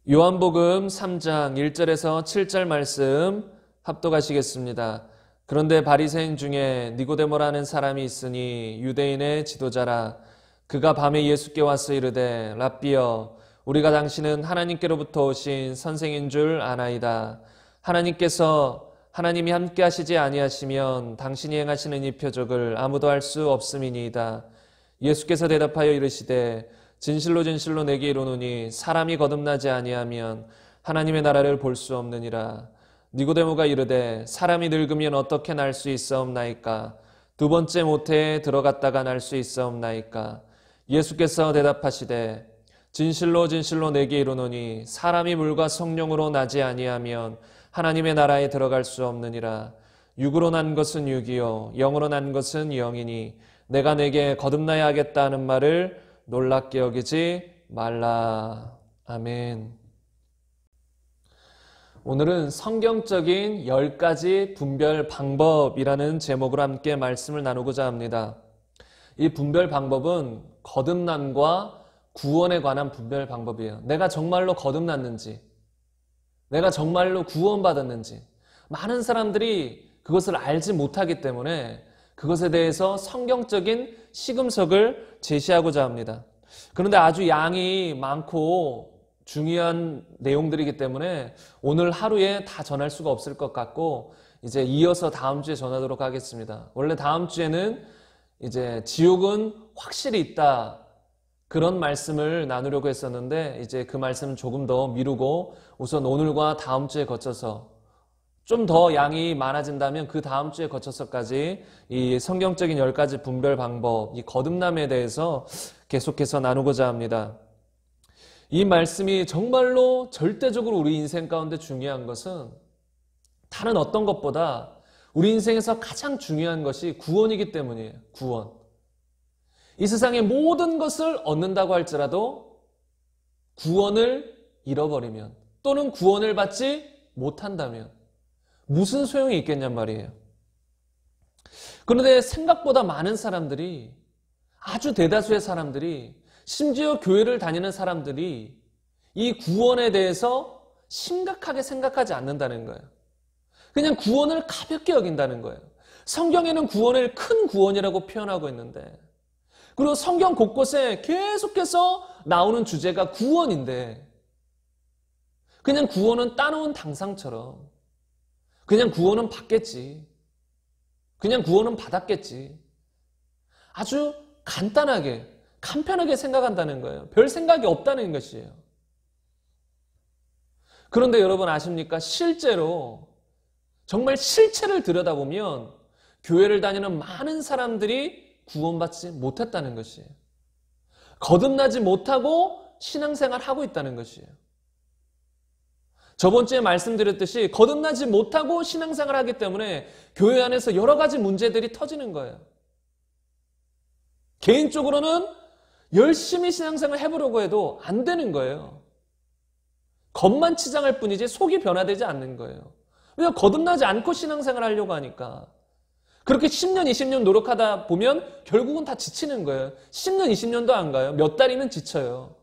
요한복음 3장 1절에서 7절 말씀 합독하시겠습니다. 그런데 바리새인 중에 니고데모라는 사람이 있으니 유대인의 지도자라. 그가 밤에 예수께 와서 이르되 랍비여, 우리가 당신은 하나님께로부터 오신 선생인 줄 아나이다. 하나님이 함께 하시지 아니하시면 당신이 행하시는 이 표적을 아무도 할 수 없음이니이다. 예수께서 대답하여 이르시되 진실로 진실로 내게 이르노니 사람이 거듭나지 아니하면 하나님의 나라를 볼 수 없느니라. 니고데모가 이르되 사람이 늙으면 어떻게 날 수 있사옵나이까? 두 번째 모태에 들어갔다가 날 수 있사옵나이까? 예수께서 대답하시되 진실로 진실로 내게 이르노니 사람이 물과 성령으로 나지 아니하면 하나님의 나라에 들어갈 수 없느니라. 육으로 난 것은 육이요 영으로 난 것은 영이니 내가 내게 거듭나야 하겠다 하는 말을 놀랍게 여기지 말라. 아멘. 오늘은 성경적인 10가지 분별 방법이라는 제목으로 함께 말씀을 나누고자 합니다. 이 분별 방법은 거듭남과 구원에 관한 분별 방법이에요. 내가 정말로 거듭났는지, 내가 정말로 구원받았는지, 많은 사람들이 그것을 알지 못하기 때문에 그것에 대해서 성경적인 시금석을 제시하고자 합니다. 그런데 아주 양이 많고 중요한 내용들이기 때문에 오늘 하루에 다 전할 수가 없을 것 같고 이제 이어서 다음 주에 전하도록 하겠습니다. 원래 다음 주에는 이제 지옥은 확실히 있다, 그런 말씀을 나누려고 했었는데 이제 그 말씀은 조금 더 미루고 우선 오늘과 다음 주에 거쳐서 좀 더 양이 많아진다면 그 다음 주에 거쳐서까지 이 성경적인 10가지 분별 방법, 이 거듭남에 대해서 계속해서 나누고자 합니다. 이 말씀이 정말로 절대적으로 우리 인생 가운데 중요한 것은 다른 어떤 것보다 우리 인생에서 가장 중요한 것이 구원이기 때문이에요. 구원. 이 세상의 모든 것을 얻는다고 할지라도 구원을 잃어버리면 또는 구원을 받지 못한다면 무슨 소용이 있겠냔 말이에요. 그런데 생각보다 많은 사람들이, 아주 대다수의 사람들이, 심지어 교회를 다니는 사람들이 이 구원에 대해서 심각하게 생각하지 않는다는 거예요. 그냥 구원을 가볍게 여긴다는 거예요. 성경에는 구원을 큰 구원이라고 표현하고 있는데, 그리고 성경 곳곳에 계속해서 나오는 주제가 구원인데 그냥 구원은 따놓은 당상처럼 그냥 구원은 받겠지, 그냥 구원은 받았겠지, 아주 간단하게 간편하게 생각한다는 거예요. 별 생각이 없다는 것이에요. 그런데 여러분 아십니까? 실제로 정말 실체를 들여다보면 교회를 다니는 많은 사람들이 구원받지 못했다는 것이에요. 거듭나지 못하고 신앙생활을 하고 있다는 것이에요. 저번 주에 말씀드렸듯이 거듭나지 못하고 신앙생활을 하기 때문에 교회 안에서 여러 가지 문제들이 터지는 거예요. 개인적으로는 열심히 신앙생활을 해보려고 해도 안 되는 거예요. 겉만 치장할 뿐이지 속이 변화되지 않는 거예요. 왜냐하면 거듭나지 않고 신앙생활을 하려고 하니까. 그렇게 10년, 20년 노력하다 보면 결국은 다 지치는 거예요. 10년, 20년도 안 가요. 몇 달이면 지쳐요.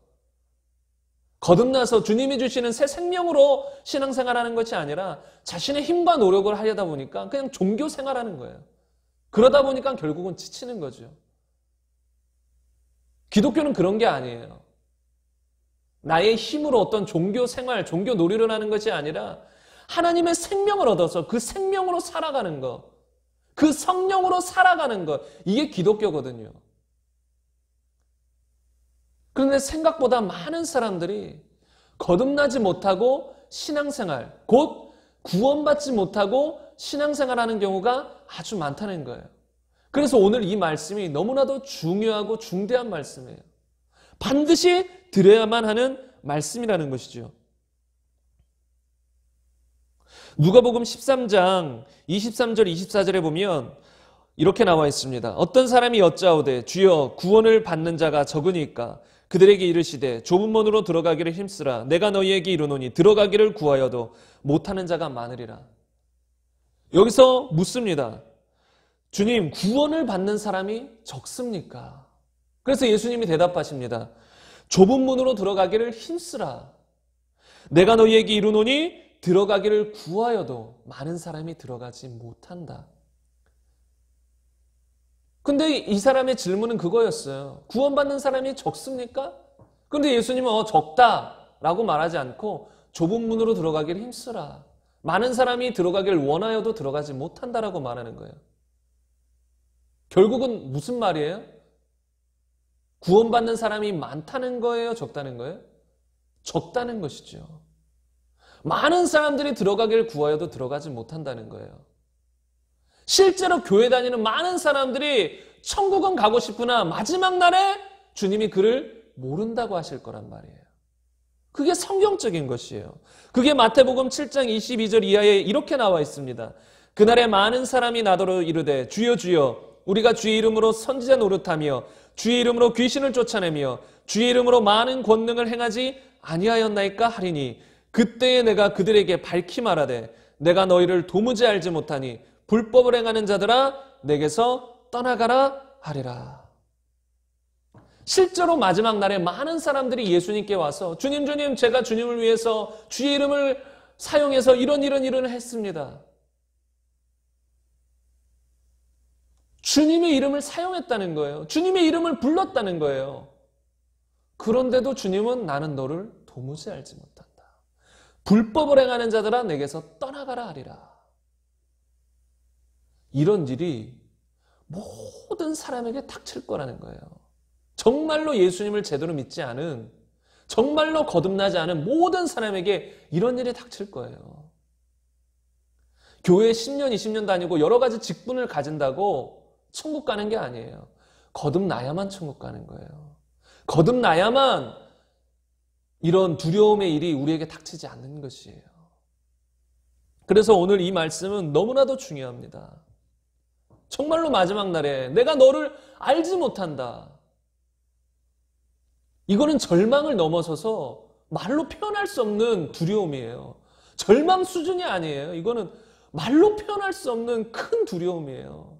거듭나서 주님이 주시는 새 생명으로 신앙생활하는 것이 아니라 자신의 힘과 노력을 하려다 보니까 그냥 종교 생활하는 거예요. 그러다 보니까 결국은 지치는 거죠. 기독교는 그런 게 아니에요. 나의 힘으로 어떤 종교 생활, 종교 놀이를 하는 것이 아니라 하나님의 생명을 얻어서 그 생명으로 살아가는 것, 그 성령으로 살아가는 것, 이게 기독교거든요. 그런데 생각보다 많은 사람들이 거듭나지 못하고 신앙생활, 곧 구원받지 못하고 신앙생활하는 경우가 아주 많다는 거예요. 그래서 오늘 이 말씀이 너무나도 중요하고 중대한 말씀이에요. 반드시 들어야만 하는 말씀이라는 것이죠. 누가복음 13장 23절 24절에 보면 이렇게 나와 있습니다. 어떤 사람이 여짜오되 주여 구원을 받는 자가 적으니까 그들에게 이르시되 좁은 문으로 들어가기를 힘쓰라. 내가 너희에게 이르노니 들어가기를 구하여도 못하는 자가 많으리라. 여기서 묻습니다. 주님, 구원을 받는 사람이 적습니까? 그래서 예수님이 대답하십니다. 좁은 문으로 들어가기를 힘쓰라. 내가 너희에게 이르노니 들어가기를 구하여도 많은 사람이 들어가지 못한다. 근데 이 사람의 질문은 그거였어요. 구원받는 사람이 적습니까? 근데 예수님은 적다라고 말하지 않고 좁은 문으로 들어가기를 힘쓰라. 많은 사람이 들어가길 원하여도 들어가지 못한다라고 말하는 거예요. 결국은 무슨 말이에요? 구원받는 사람이 많다는 거예요? 적다는 거예요? 적다는 것이죠. 많은 사람들이 들어가길 구하여도 들어가지 못한다는 거예요. 실제로 교회 다니는 많은 사람들이 천국은 가고 싶으나 마지막 날에 주님이 그를 모른다고 하실 거란 말이에요. 그게 성경적인 것이에요. 그게 마태복음 7장 22절 이하에 이렇게 나와 있습니다. 그날에 많은 사람이 나더러 이르되 주여 주여 우리가 주의 이름으로 선지자 노릇하며 주의 이름으로 귀신을 쫓아내며 주의 이름으로 많은 권능을 행하지 아니하였나이까 하리니 그때에 내가 그들에게 밝히 말하되 내가 너희를 도무지 알지 못하니 불법을 행하는 자들아 내게서 떠나가라 하리라. 실제로 마지막 날에 많은 사람들이 예수님께 와서 주님 주님 제가 주님을 위해서 주의 이름을 사용해서 이런 일을 했습니다. 주님의 이름을 사용했다는 거예요. 주님의 이름을 불렀다는 거예요. 그런데도 주님은 나는 너를 도무지 알지 못한다. 불법을 행하는 자들아 내게서 떠나가라 하리라. 이런 일이 모든 사람에게 닥칠 거라는 거예요. 정말로 예수님을 제대로 믿지 않은, 정말로 거듭나지 않은 모든 사람에게 이런 일이 닥칠 거예요. 교회에 10년, 20년 다니고 여러 가지 직분을 가진다고 천국 가는 게 아니에요. 거듭나야만 천국 가는 거예요. 거듭나야만 이런 두려움의 일이 우리에게 닥치지 않는 것이에요. 그래서 오늘 이 말씀은 너무나도 중요합니다. 정말로 마지막 날에 내가 너를 알지 못한다. 이거는 절망을 넘어서서 말로 표현할 수 없는 두려움이에요. 절망 수준이 아니에요. 이거는 말로 표현할 수 없는 큰 두려움이에요.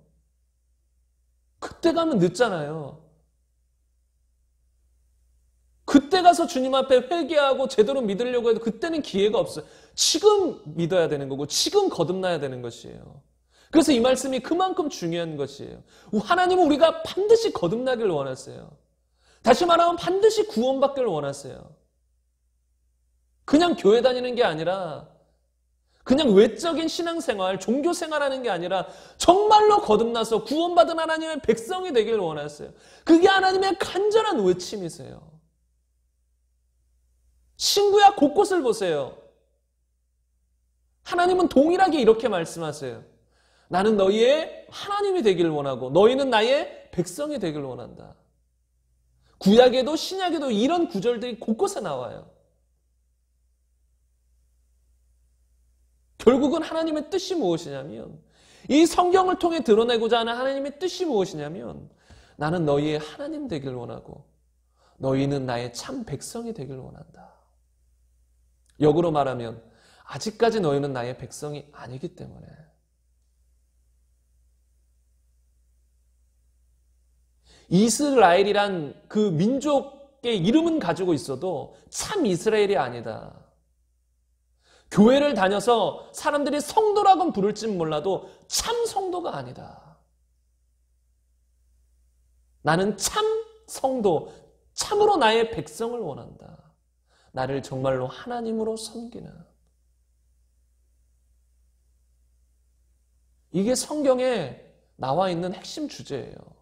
그때 가면 늦잖아요. 그때 가서 주님 앞에 회개하고 제대로 믿으려고 해도 그때는 기회가 없어요. 지금 믿어야 되는 거고 지금 거듭나야 되는 것이에요. 그래서 이 말씀이 그만큼 중요한 것이에요. 하나님은 우리가 반드시 거듭나기를 원하세요. 다시 말하면 반드시 구원받기를 원하세요. 그냥 교회 다니는 게 아니라 그냥 외적인 신앙생활, 종교생활하는 게 아니라 정말로 거듭나서 구원받은 하나님의 백성이 되기를 원하세요. 그게 하나님의 간절한 외침이세요. 친구야 곳곳을 보세요. 하나님은 동일하게 이렇게 말씀하세요. 나는 너희의 하나님이 되기를 원하고 너희는 나의 백성이 되기를 원한다. 구약에도 신약에도 이런 구절들이 곳곳에 나와요. 결국은 하나님의 뜻이 무엇이냐면 이 성경을 통해 드러내고자 하는 하나님의 뜻이 무엇이냐면 나는 너희의 하나님 되기를 원하고 너희는 나의 참 백성이 되기를 원한다. 역으로 말하면 아직까지 너희는 나의 백성이 아니기 때문에 이스라엘이란 그 민족의 이름은 가지고 있어도 참 이스라엘이 아니다. 교회를 다녀서 사람들이 성도라고는 부를지는 몰라도 참 성도가 아니다. 나는 참 성도, 참으로 나의 백성을 원한다. 나를 정말로 하나님으로 섬기는. 이게 성경에 나와 있는 핵심 주제예요.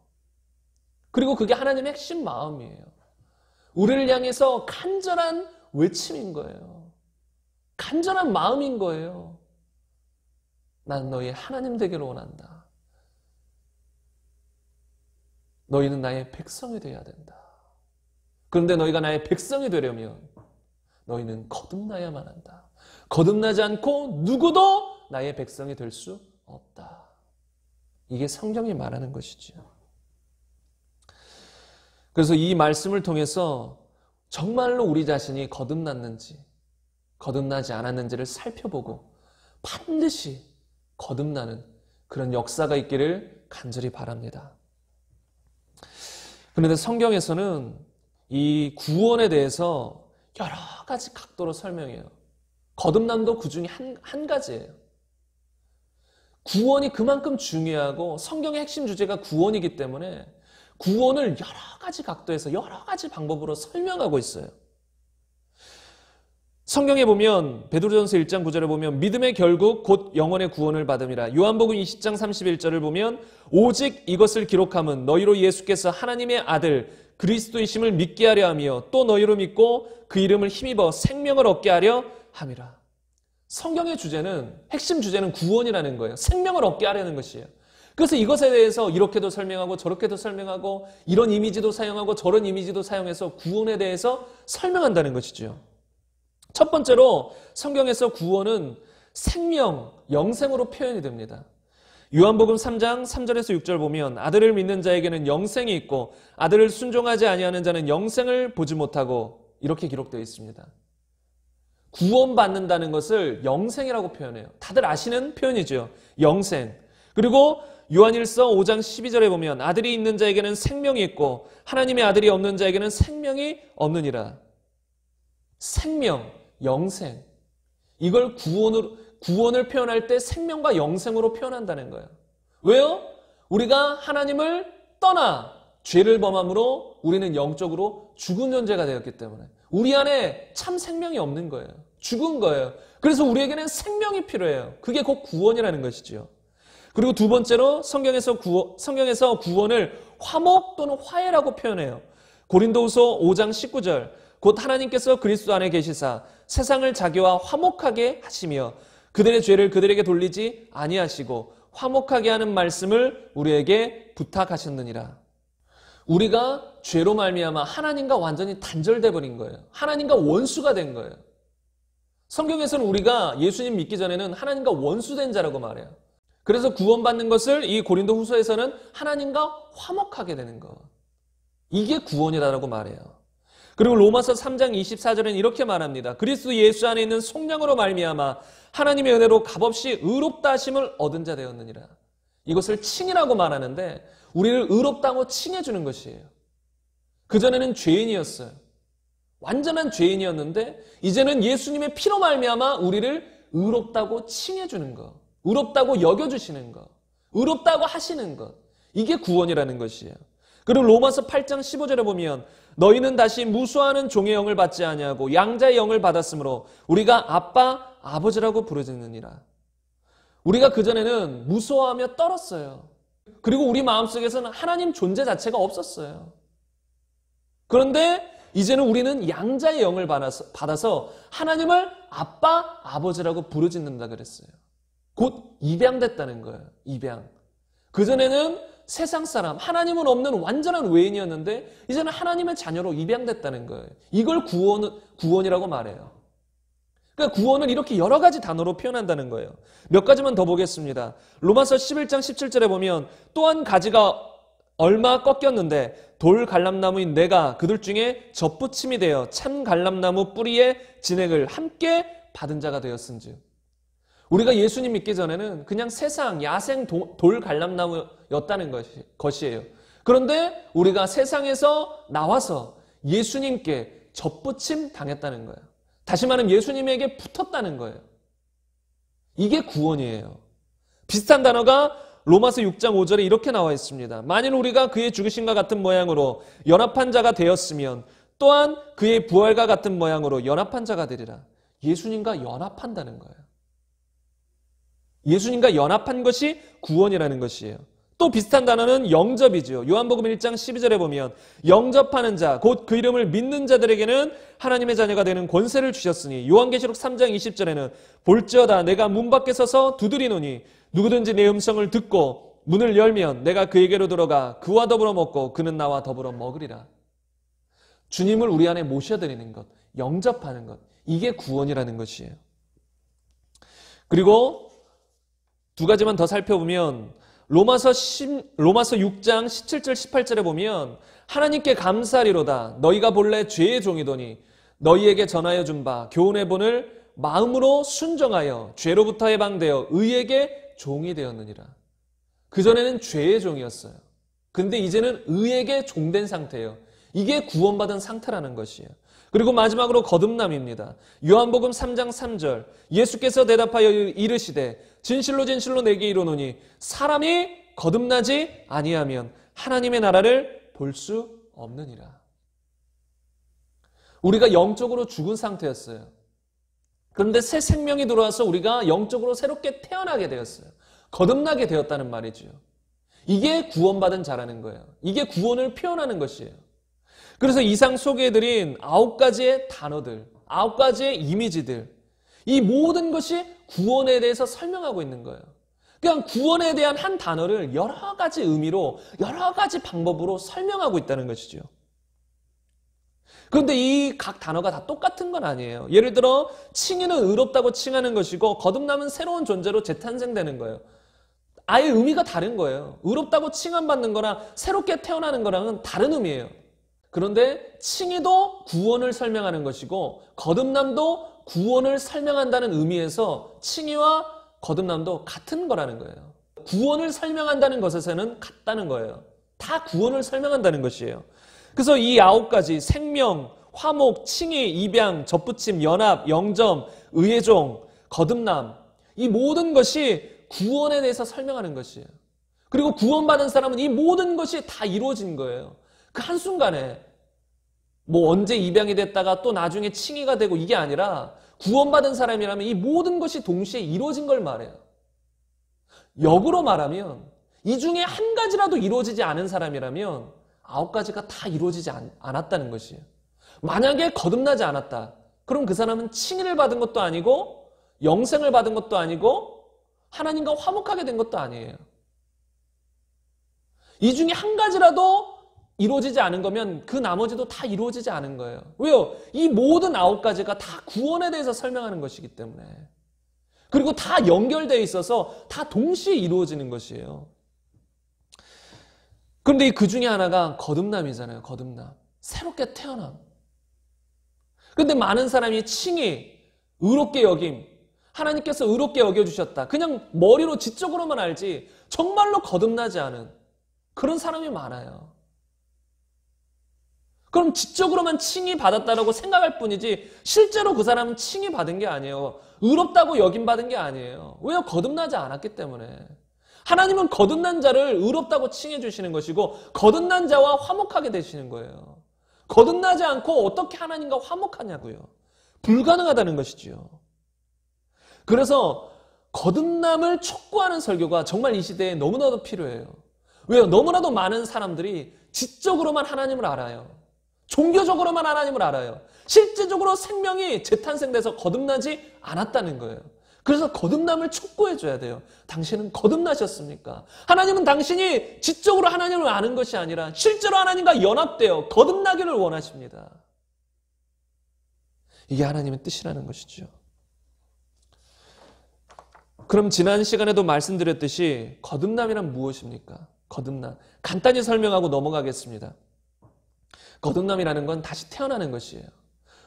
그리고 그게 하나님의 핵심 마음이에요. 우리를 향해서 간절한 외침인 거예요. 간절한 마음인 거예요. 난 너희 하나님 되기를 원한다. 너희는 나의 백성이 되어야 된다. 그런데 너희가 나의 백성이 되려면 너희는 거듭나야만 한다. 거듭나지 않고 누구도 나의 백성이 될 수 없다. 이게 성경이 말하는 것이죠. 그래서 이 말씀을 통해서 정말로 우리 자신이 거듭났는지 거듭나지 않았는지를 살펴보고 반드시 거듭나는 그런 역사가 있기를 간절히 바랍니다. 그런데 성경에서는 이 구원에 대해서 여러 가지 각도로 설명해요. 거듭남도 그 중에 한 가지예요. 구원이 그만큼 중요하고 성경의 핵심 주제가 구원이기 때문에 구원을 여러 가지 각도에서 여러 가지 방법으로 설명하고 있어요. 성경에 보면 베드로전서 1장 9절에 보면 믿음의 결국 곧 영혼의 구원을 받음이라. 요한복음 20장 31절을 보면 오직 이것을 기록함은 너희로 예수께서 하나님의 아들 그리스도이심을 믿게 하려 하며 또 너희로 믿고 그 이름을 힘입어 생명을 얻게 하려 함이라. 성경의 주제는 핵심 주제는 구원이라는 거예요. 생명을 얻게 하려는 것이에요. 그래서 이것에 대해서 이렇게도 설명하고 저렇게도 설명하고 이런 이미지도 사용하고 저런 이미지도 사용해서 구원에 대해서 설명한다는 것이죠. 첫 번째로 성경에서 구원은 생명, 영생으로 표현이 됩니다. 요한복음 3장 3절에서 6절 보면 아들을 믿는 자에게는 영생이 있고 아들을 순종하지 아니하는 자는 영생을 보지 못하고 이렇게 기록되어 있습니다. 구원받는다는 것을 영생이라고 표현해요. 다들 아시는 표현이죠. 영생. 그리고 요한일서 5장 12절에 보면 아들이 있는 자에게는 생명이 있고 하나님의 아들이 없는 자에게는 생명이 없느니라. 생명, 영생. 이걸 구원을 표현할 때 생명과 영생으로 표현한다는 거예요. 왜요? 우리가 하나님을 떠나 죄를 범함으로 우리는 영적으로 죽은 존재가 되었기 때문에 우리 안에 참 생명이 없는 거예요. 죽은 거예요. 그래서 우리에게는 생명이 필요해요. 그게 곧 구원이라는 것이죠. 그리고 두 번째로 성경에서 구원을 화목 또는 화해라고 표현해요. 고린도후서 5장 19절 곧 하나님께서 그리스도 안에 계시사 세상을 자기와 화목하게 하시며 그들의 죄를 그들에게 돌리지 아니하시고 화목하게 하는 말씀을 우리에게 부탁하셨느니라. 우리가 죄로 말미암아 하나님과 완전히 단절돼 버린 거예요. 하나님과 원수가 된 거예요. 성경에서는 우리가 예수님 믿기 전에는 하나님과 원수된 자라고 말해요. 그래서 구원받는 것을 이 고린도 후서에서는 하나님과 화목하게 되는 것. 이게 구원이라고 말해요. 그리고 로마서 3장 24절에는 이렇게 말합니다. 그리스도 예수 안에 있는 속량으로 말미암아 하나님의 은혜로 값없이 의롭다 하심을 얻은 자 되었느니라. 이것을 칭이라고 말하는데 우리를 의롭다고 칭해주는 것이에요. 그전에는 죄인이었어요. 완전한 죄인이었는데 이제는 예수님의 피로 말미암아 우리를 의롭다고 칭해주는 것, 의롭다고 여겨주시는 것, 의롭다고 하시는 것. 이게 구원이라는 것이에요. 그리고 로마서 8장 15절에 보면 너희는 다시 무수하는 종의 영을 받지 아니하고 양자의 영을 받았으므로 우리가 아빠, 아버지라고 부르짖느니라. 우리가 그전에는 무서워하며 떨었어요. 그리고 우리 마음속에서는 하나님 존재 자체가 없었어요. 그런데 이제는 우리는 양자의 영을 받아서 하나님을 아빠, 아버지라고 부르짖는다 그랬어요. 곧 입양됐다는 거예요. 입양. 그전에는 세상 사람, 하나님은 없는 완전한 외인이었는데 이제는 하나님의 자녀로 입양됐다는 거예요. 이걸 구원이라고 말해요. 그러니까 구원을 이렇게 여러 가지 단어로 표현한다는 거예요. 몇 가지만 더 보겠습니다. 로마서 11장 17절에 보면 또 한 가지가 얼마 꺾였는데 돌 갈람나무인 내가 그들 중에 젖붙임이 되어 참 갈람나무 뿌리의 진액을 함께 받은 자가 되었은즉. 우리가 예수님 믿기 전에는 그냥 세상 야생 돌 갈람나무였다는 것이에요. 그런데 우리가 세상에서 나와서 예수님께 젖붙임 당했다는 거예요. 다시 말하면 예수님에게 붙었다는 거예요. 이게 구원이에요. 비슷한 단어가 로마서 6장 5절에 이렇게 나와 있습니다. 만일 우리가 그의 죽으심과 같은 모양으로 연합한 자가 되었으면 또한 그의 부활과 같은 모양으로 연합한 자가 되리라. 예수님과 연합한다는 거예요. 예수님과 연합한 것이 구원이라는 것이에요. 또 비슷한 단어는 영접이죠. 요한복음 1장 12절에 보면 영접하는 자, 곧 그 이름을 믿는 자들에게는 하나님의 자녀가 되는 권세를 주셨으니 요한계시록 3장 20절에는 볼지어다 내가 문 밖에 서서 두드리노니 누구든지 내 음성을 듣고 문을 열면 내가 그에게로 들어가 그와 더불어 먹고 그는 나와 더불어 먹으리라. 주님을 우리 안에 모셔드리는 것, 영접하는 것, 이게 구원이라는 것이에요. 그리고 두 가지만 더 살펴보면 로마서 6장 17절 18절에 보면 하나님께 감사하리로다 너희가 본래 죄의 종이더니 너희에게 전하여 준 바 교훈의 본을 마음으로 순정하여 죄로부터 해방되어 의에게 종이 되었느니라. 그전에는 죄의 종이었어요. 근데 이제는 의에게 종된 상태예요. 이게 구원받은 상태라는 것이에요. 그리고 마지막으로 거듭남입니다. 요한복음 3장 3절 예수께서 대답하여 이르시되 진실로 진실로 내게 이르노니 사람이 거듭나지 아니하면 하나님의 나라를 볼 수 없느니라. 우리가 영적으로 죽은 상태였어요. 그런데 새 생명이 들어와서 우리가 영적으로 새롭게 태어나게 되었어요. 거듭나게 되었다는 말이죠. 이게 구원받은 자라는 거예요. 이게 구원을 표현하는 것이에요. 그래서 이상 소개해드린 9가지의 단어들, 9가지의 이미지들, 이 모든 것이 구원에 대해서 설명하고 있는 거예요. 그냥 구원에 대한 한 단어를 여러 가지 의미로, 여러 가지 방법으로 설명하고 있다는 것이죠. 그런데 이 각 단어가 다 똑같은 건 아니에요. 예를 들어 칭의는 의롭다고 칭하는 것이고 거듭남은 새로운 존재로 재탄생되는 거예요. 아예 의미가 다른 거예요. 의롭다고 칭함받는 거랑 새롭게 태어나는 거랑은 다른 의미예요. 그런데 칭의도 구원을 설명하는 것이고 거듭남도 구원을 설명한다는 의미에서 칭의와 거듭남도 같은 거라는 거예요. 구원을 설명한다는 것에서는 같다는 거예요. 다 구원을 설명한다는 것이에요. 그래서 이 9가지 생명, 화목, 칭의, 입양, 접붙임, 연합, 영점, 의의종, 거듭남 이 모든 것이 구원에 대해서 설명하는 것이에요. 그리고 구원받은 사람은 이 모든 것이 다 이루어진 거예요. 그 한순간에 뭐 언제 입양이 됐다가 또 나중에 칭의가 되고 이게 아니라 구원받은 사람이라면 이 모든 것이 동시에 이루어진 걸 말해요. 역으로 말하면 이 중에 한 가지라도 이루어지지 않은 사람이라면 9가지가 다 이루어지지 않았다는 것이에요. 만약에 거듭나지 않았다. 그럼 그 사람은 칭의를 받은 것도 아니고 영생을 받은 것도 아니고 하나님과 화목하게 된 것도 아니에요. 이 중에 한 가지라도 이루어지지 않은 거면 그 나머지도 다 이루어지지 않은 거예요. 왜요? 이 모든 9가지가 다 구원에 대해서 설명하는 것이기 때문에. 그리고 다 연결되어 있어서 다 동시에 이루어지는 것이에요. 그런데 그 중에 하나가 거듭남이잖아요. 거듭남. 새롭게 태어남. 그런데 많은 사람이 칭의, 의롭게 여김, 하나님께서 의롭게 여겨주셨다. 그냥 머리로 지적으로만 알지 정말로 거듭나지 않은 그런 사람이 많아요. 그럼 지적으로만 칭의 받았다라고 생각할 뿐이지 실제로 그 사람은 칭의 받은 게 아니에요. 의롭다고 여김받은 게 아니에요. 왜요? 거듭나지 않았기 때문에. 하나님은 거듭난 자를 의롭다고 칭해 주시는 것이고 거듭난 자와 화목하게 되시는 거예요. 거듭나지 않고 어떻게 하나님과 화목하냐고요. 불가능하다는 것이지요. 그래서 거듭남을 촉구하는 설교가 정말 이 시대에 너무나도 필요해요. 왜요? 너무나도 많은 사람들이 지적으로만 하나님을 알아요. 종교적으로만 하나님을 알아요. 실제적으로 생명이 재탄생돼서 거듭나지 않았다는 거예요. 그래서 거듭남을 촉구해줘야 돼요. 당신은 거듭나셨습니까? 하나님은 당신이 지적으로 하나님을 아는 것이 아니라 실제로 하나님과 연합되어 거듭나기를 원하십니다. 이게 하나님의 뜻이라는 것이죠. 그럼 지난 시간에도 말씀드렸듯이 거듭남이란 무엇입니까? 거듭남. 간단히 설명하고 넘어가겠습니다. 거듭남이라는 건 다시 태어나는 것이에요.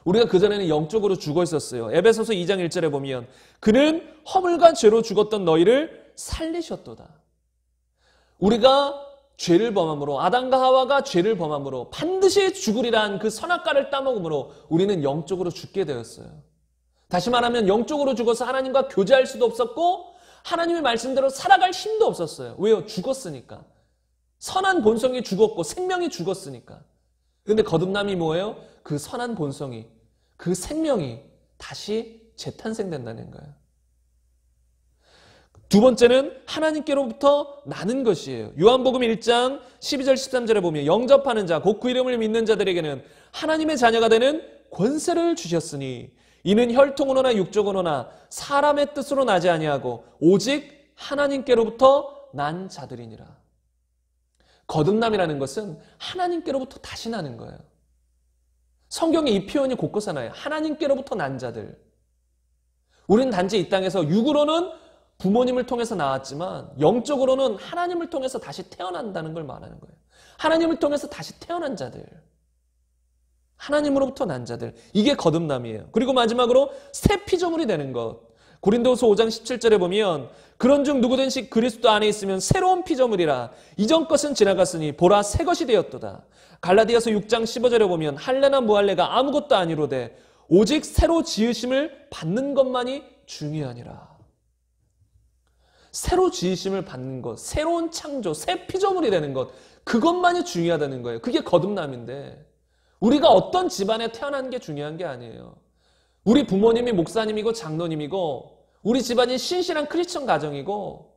우리가 그전에는 영적으로 죽어 있었어요. 에베소서 2장 1절에 보면 그는 허물과 죄로 죽었던 너희를 살리셨도다. 우리가 죄를 범함으로 아담과 하와가 죄를 범함으로 반드시 죽으리란 그 선악과를 따먹음으로 우리는 영적으로 죽게 되었어요. 다시 말하면 영적으로 죽어서 하나님과 교제할 수도 없었고 하나님의 말씀대로 살아갈 힘도 없었어요. 왜요? 죽었으니까. 선한 본성이 죽었고 생명이 죽었으니까. 그런데 거듭남이 뭐예요? 그 선한 본성이, 그 생명이 다시 재탄생된다는 거예요. 두 번째는 하나님께로부터 나는 것이에요. 요한복음 1장 12절 13절에 보면 영접하는 자, 곧 그 이름을 믿는 자들에게는 하나님의 자녀가 되는 권세를 주셨으니 이는 혈통으로나 육적으로나 사람의 뜻으로 나지 아니하고 오직 하나님께로부터 난 자들이니라. 거듭남이라는 것은 하나님께로부터 다시 나는 거예요. 성경에 이 표현이 곳곳에 나요. 하나님께로부터 난 자들. 우리는 단지 이 땅에서 육으로는 부모님을 통해서 나왔지만 영적으로는 하나님을 통해서 다시 태어난다는 걸 말하는 거예요. 하나님을 통해서 다시 태어난 자들. 하나님으로부터 난 자들. 이게 거듭남이에요. 그리고 마지막으로 새 피조물이 되는 것. 고린도후서 5장 17절에 보면 그런 중 누구든지 그리스도 안에 있으면 새로운 피조물이라 이전 것은 지나갔으니 보라 새 것이 되었도다. 갈라디아서 6장 15절에 보면 할례나 무할례가 아무것도 아니로되 오직 새로 지으심을 받는 것만이 중요하니라. 새로 지으심을 받는 것, 새로운 창조, 새 피조물이 되는 것, 그것만이 중요하다는 거예요. 그게 거듭남인데 우리가 어떤 집안에 태어난 게 중요한 게 아니에요. 우리 부모님이 목사님이고 장로님이고 우리 집안이 신실한 크리스천 가정이고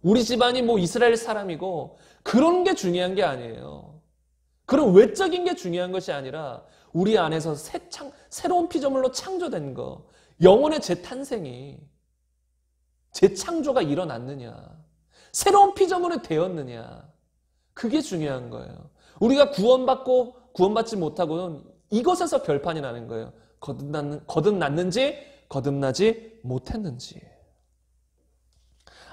우리 집안이 뭐 이스라엘 사람이고 그런 게 중요한 게 아니에요. 그런 외적인 게 중요한 것이 아니라 우리 안에서 새로운 피조물로 창조된 거, 영혼의 재탄생이, 재창조가 일어났느냐, 새로운 피조물이 되었느냐, 그게 중요한 거예요. 우리가 구원받지 못하고는 이것에서 결판이 나는 거예요. 거듭났는지 거듭나지 못했는지.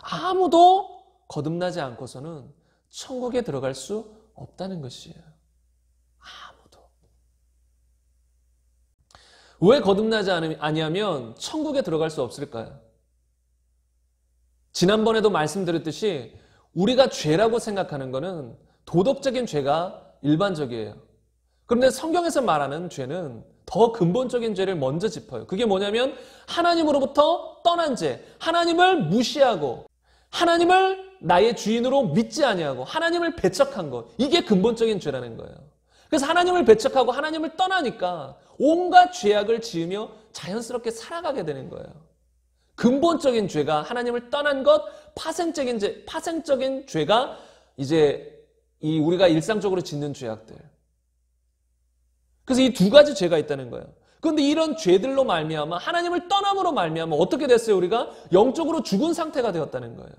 아무도 거듭나지 않고서는 천국에 들어갈 수 없다는 것이에요. 아무도. 왜 거듭나지 아니하면 천국에 들어갈 수 없을까요? 지난번에도 말씀드렸듯이 우리가 죄라고 생각하는 것은 도덕적인 죄가 일반적이에요. 그런데 성경에서 말하는 죄는 더 근본적인 죄를 먼저 짚어요. 그게 뭐냐면 하나님으로부터 떠난 죄, 하나님을 무시하고 하나님을 나의 주인으로 믿지 아니하고 하나님을 배척한 것, 이게 근본적인 죄라는 거예요. 그래서 하나님을 배척하고 하나님을 떠나니까 온갖 죄악을 지으며 자연스럽게 살아가게 되는 거예요. 근본적인 죄가 하나님을 떠난 것, 파생적인 죄가 이제 우리가 일상적으로 짓는 죄악들. 그래서 이 두 가지 죄가 있다는 거예요. 그런데 이런 죄들로 말미암아 하나님을 떠남으로 말미암아 어떻게 됐어요? 우리가 영적으로 죽은 상태가 되었다는 거예요.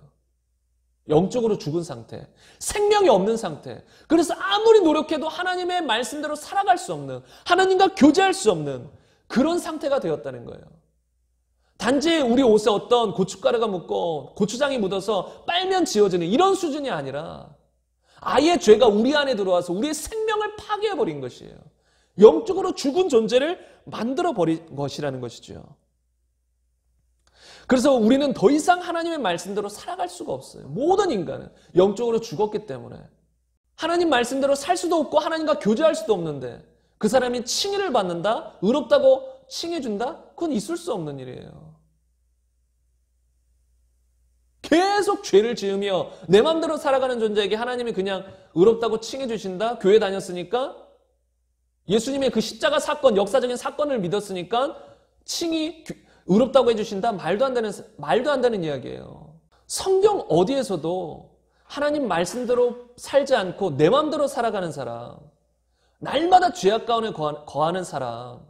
영적으로 죽은 상태. 생명이 없는 상태. 그래서 아무리 노력해도 하나님의 말씀대로 살아갈 수 없는, 하나님과 교제할 수 없는 그런 상태가 되었다는 거예요. 단지 우리 옷에 어떤 고춧가루가 묻고 고추장이 묻어서 빨면 지워지는 이런 수준이 아니라 아예 죄가 우리 안에 들어와서 우리의 생명을 파괴해버린 것이에요. 영적으로 죽은 존재를 만들어버린 것이라는 것이죠. 그래서 우리는 더 이상 하나님의 말씀대로 살아갈 수가 없어요. 모든 인간은 영적으로 죽었기 때문에 하나님 말씀대로 살 수도 없고 하나님과 교제할 수도 없는데 그 사람이 칭의를 받는다? 의롭다고 칭해준다? 그건 있을 수 없는 일이에요. 계속 죄를 지으며 내 마음대로 살아가는 존재에게 하나님이 그냥 의롭다고 칭해주신다? 교회 다녔으니까? 예수님의 그 십자가 사건, 역사적인 사건을 믿었으니까 칭의, 의롭다고 해주신다? 말도 안 되는 이야기예요. 성경 어디에서도 하나님 말씀대로 살지 않고 내 마음대로 살아가는 사람, 날마다 죄악 가운데 거하는 사람,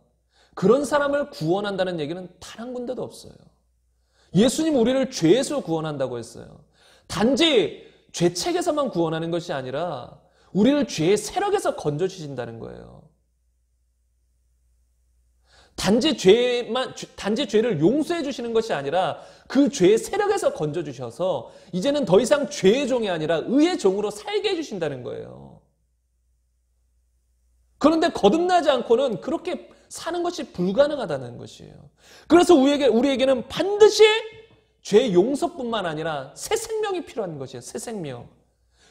그런 사람을 구원한다는 얘기는 단 한 군데도 없어요. 예수님 우리를 죄에서 구원한다고 했어요. 단지 죄책에서만 구원하는 것이 아니라 우리를 죄의 세력에서 건져주신다는 거예요. 단지 죄를 용서해 주시는 것이 아니라 그 죄의 세력에서 건져주셔서 이제는 더 이상 죄의 종이 아니라 의의 종으로 살게 해주신다는 거예요. 그런데 거듭나지 않고는 그렇게 사는 것이 불가능하다는 것이에요. 그래서 우리에게는 반드시 죄 용서뿐만 아니라 새 생명이 필요한 것이에요. 새 생명.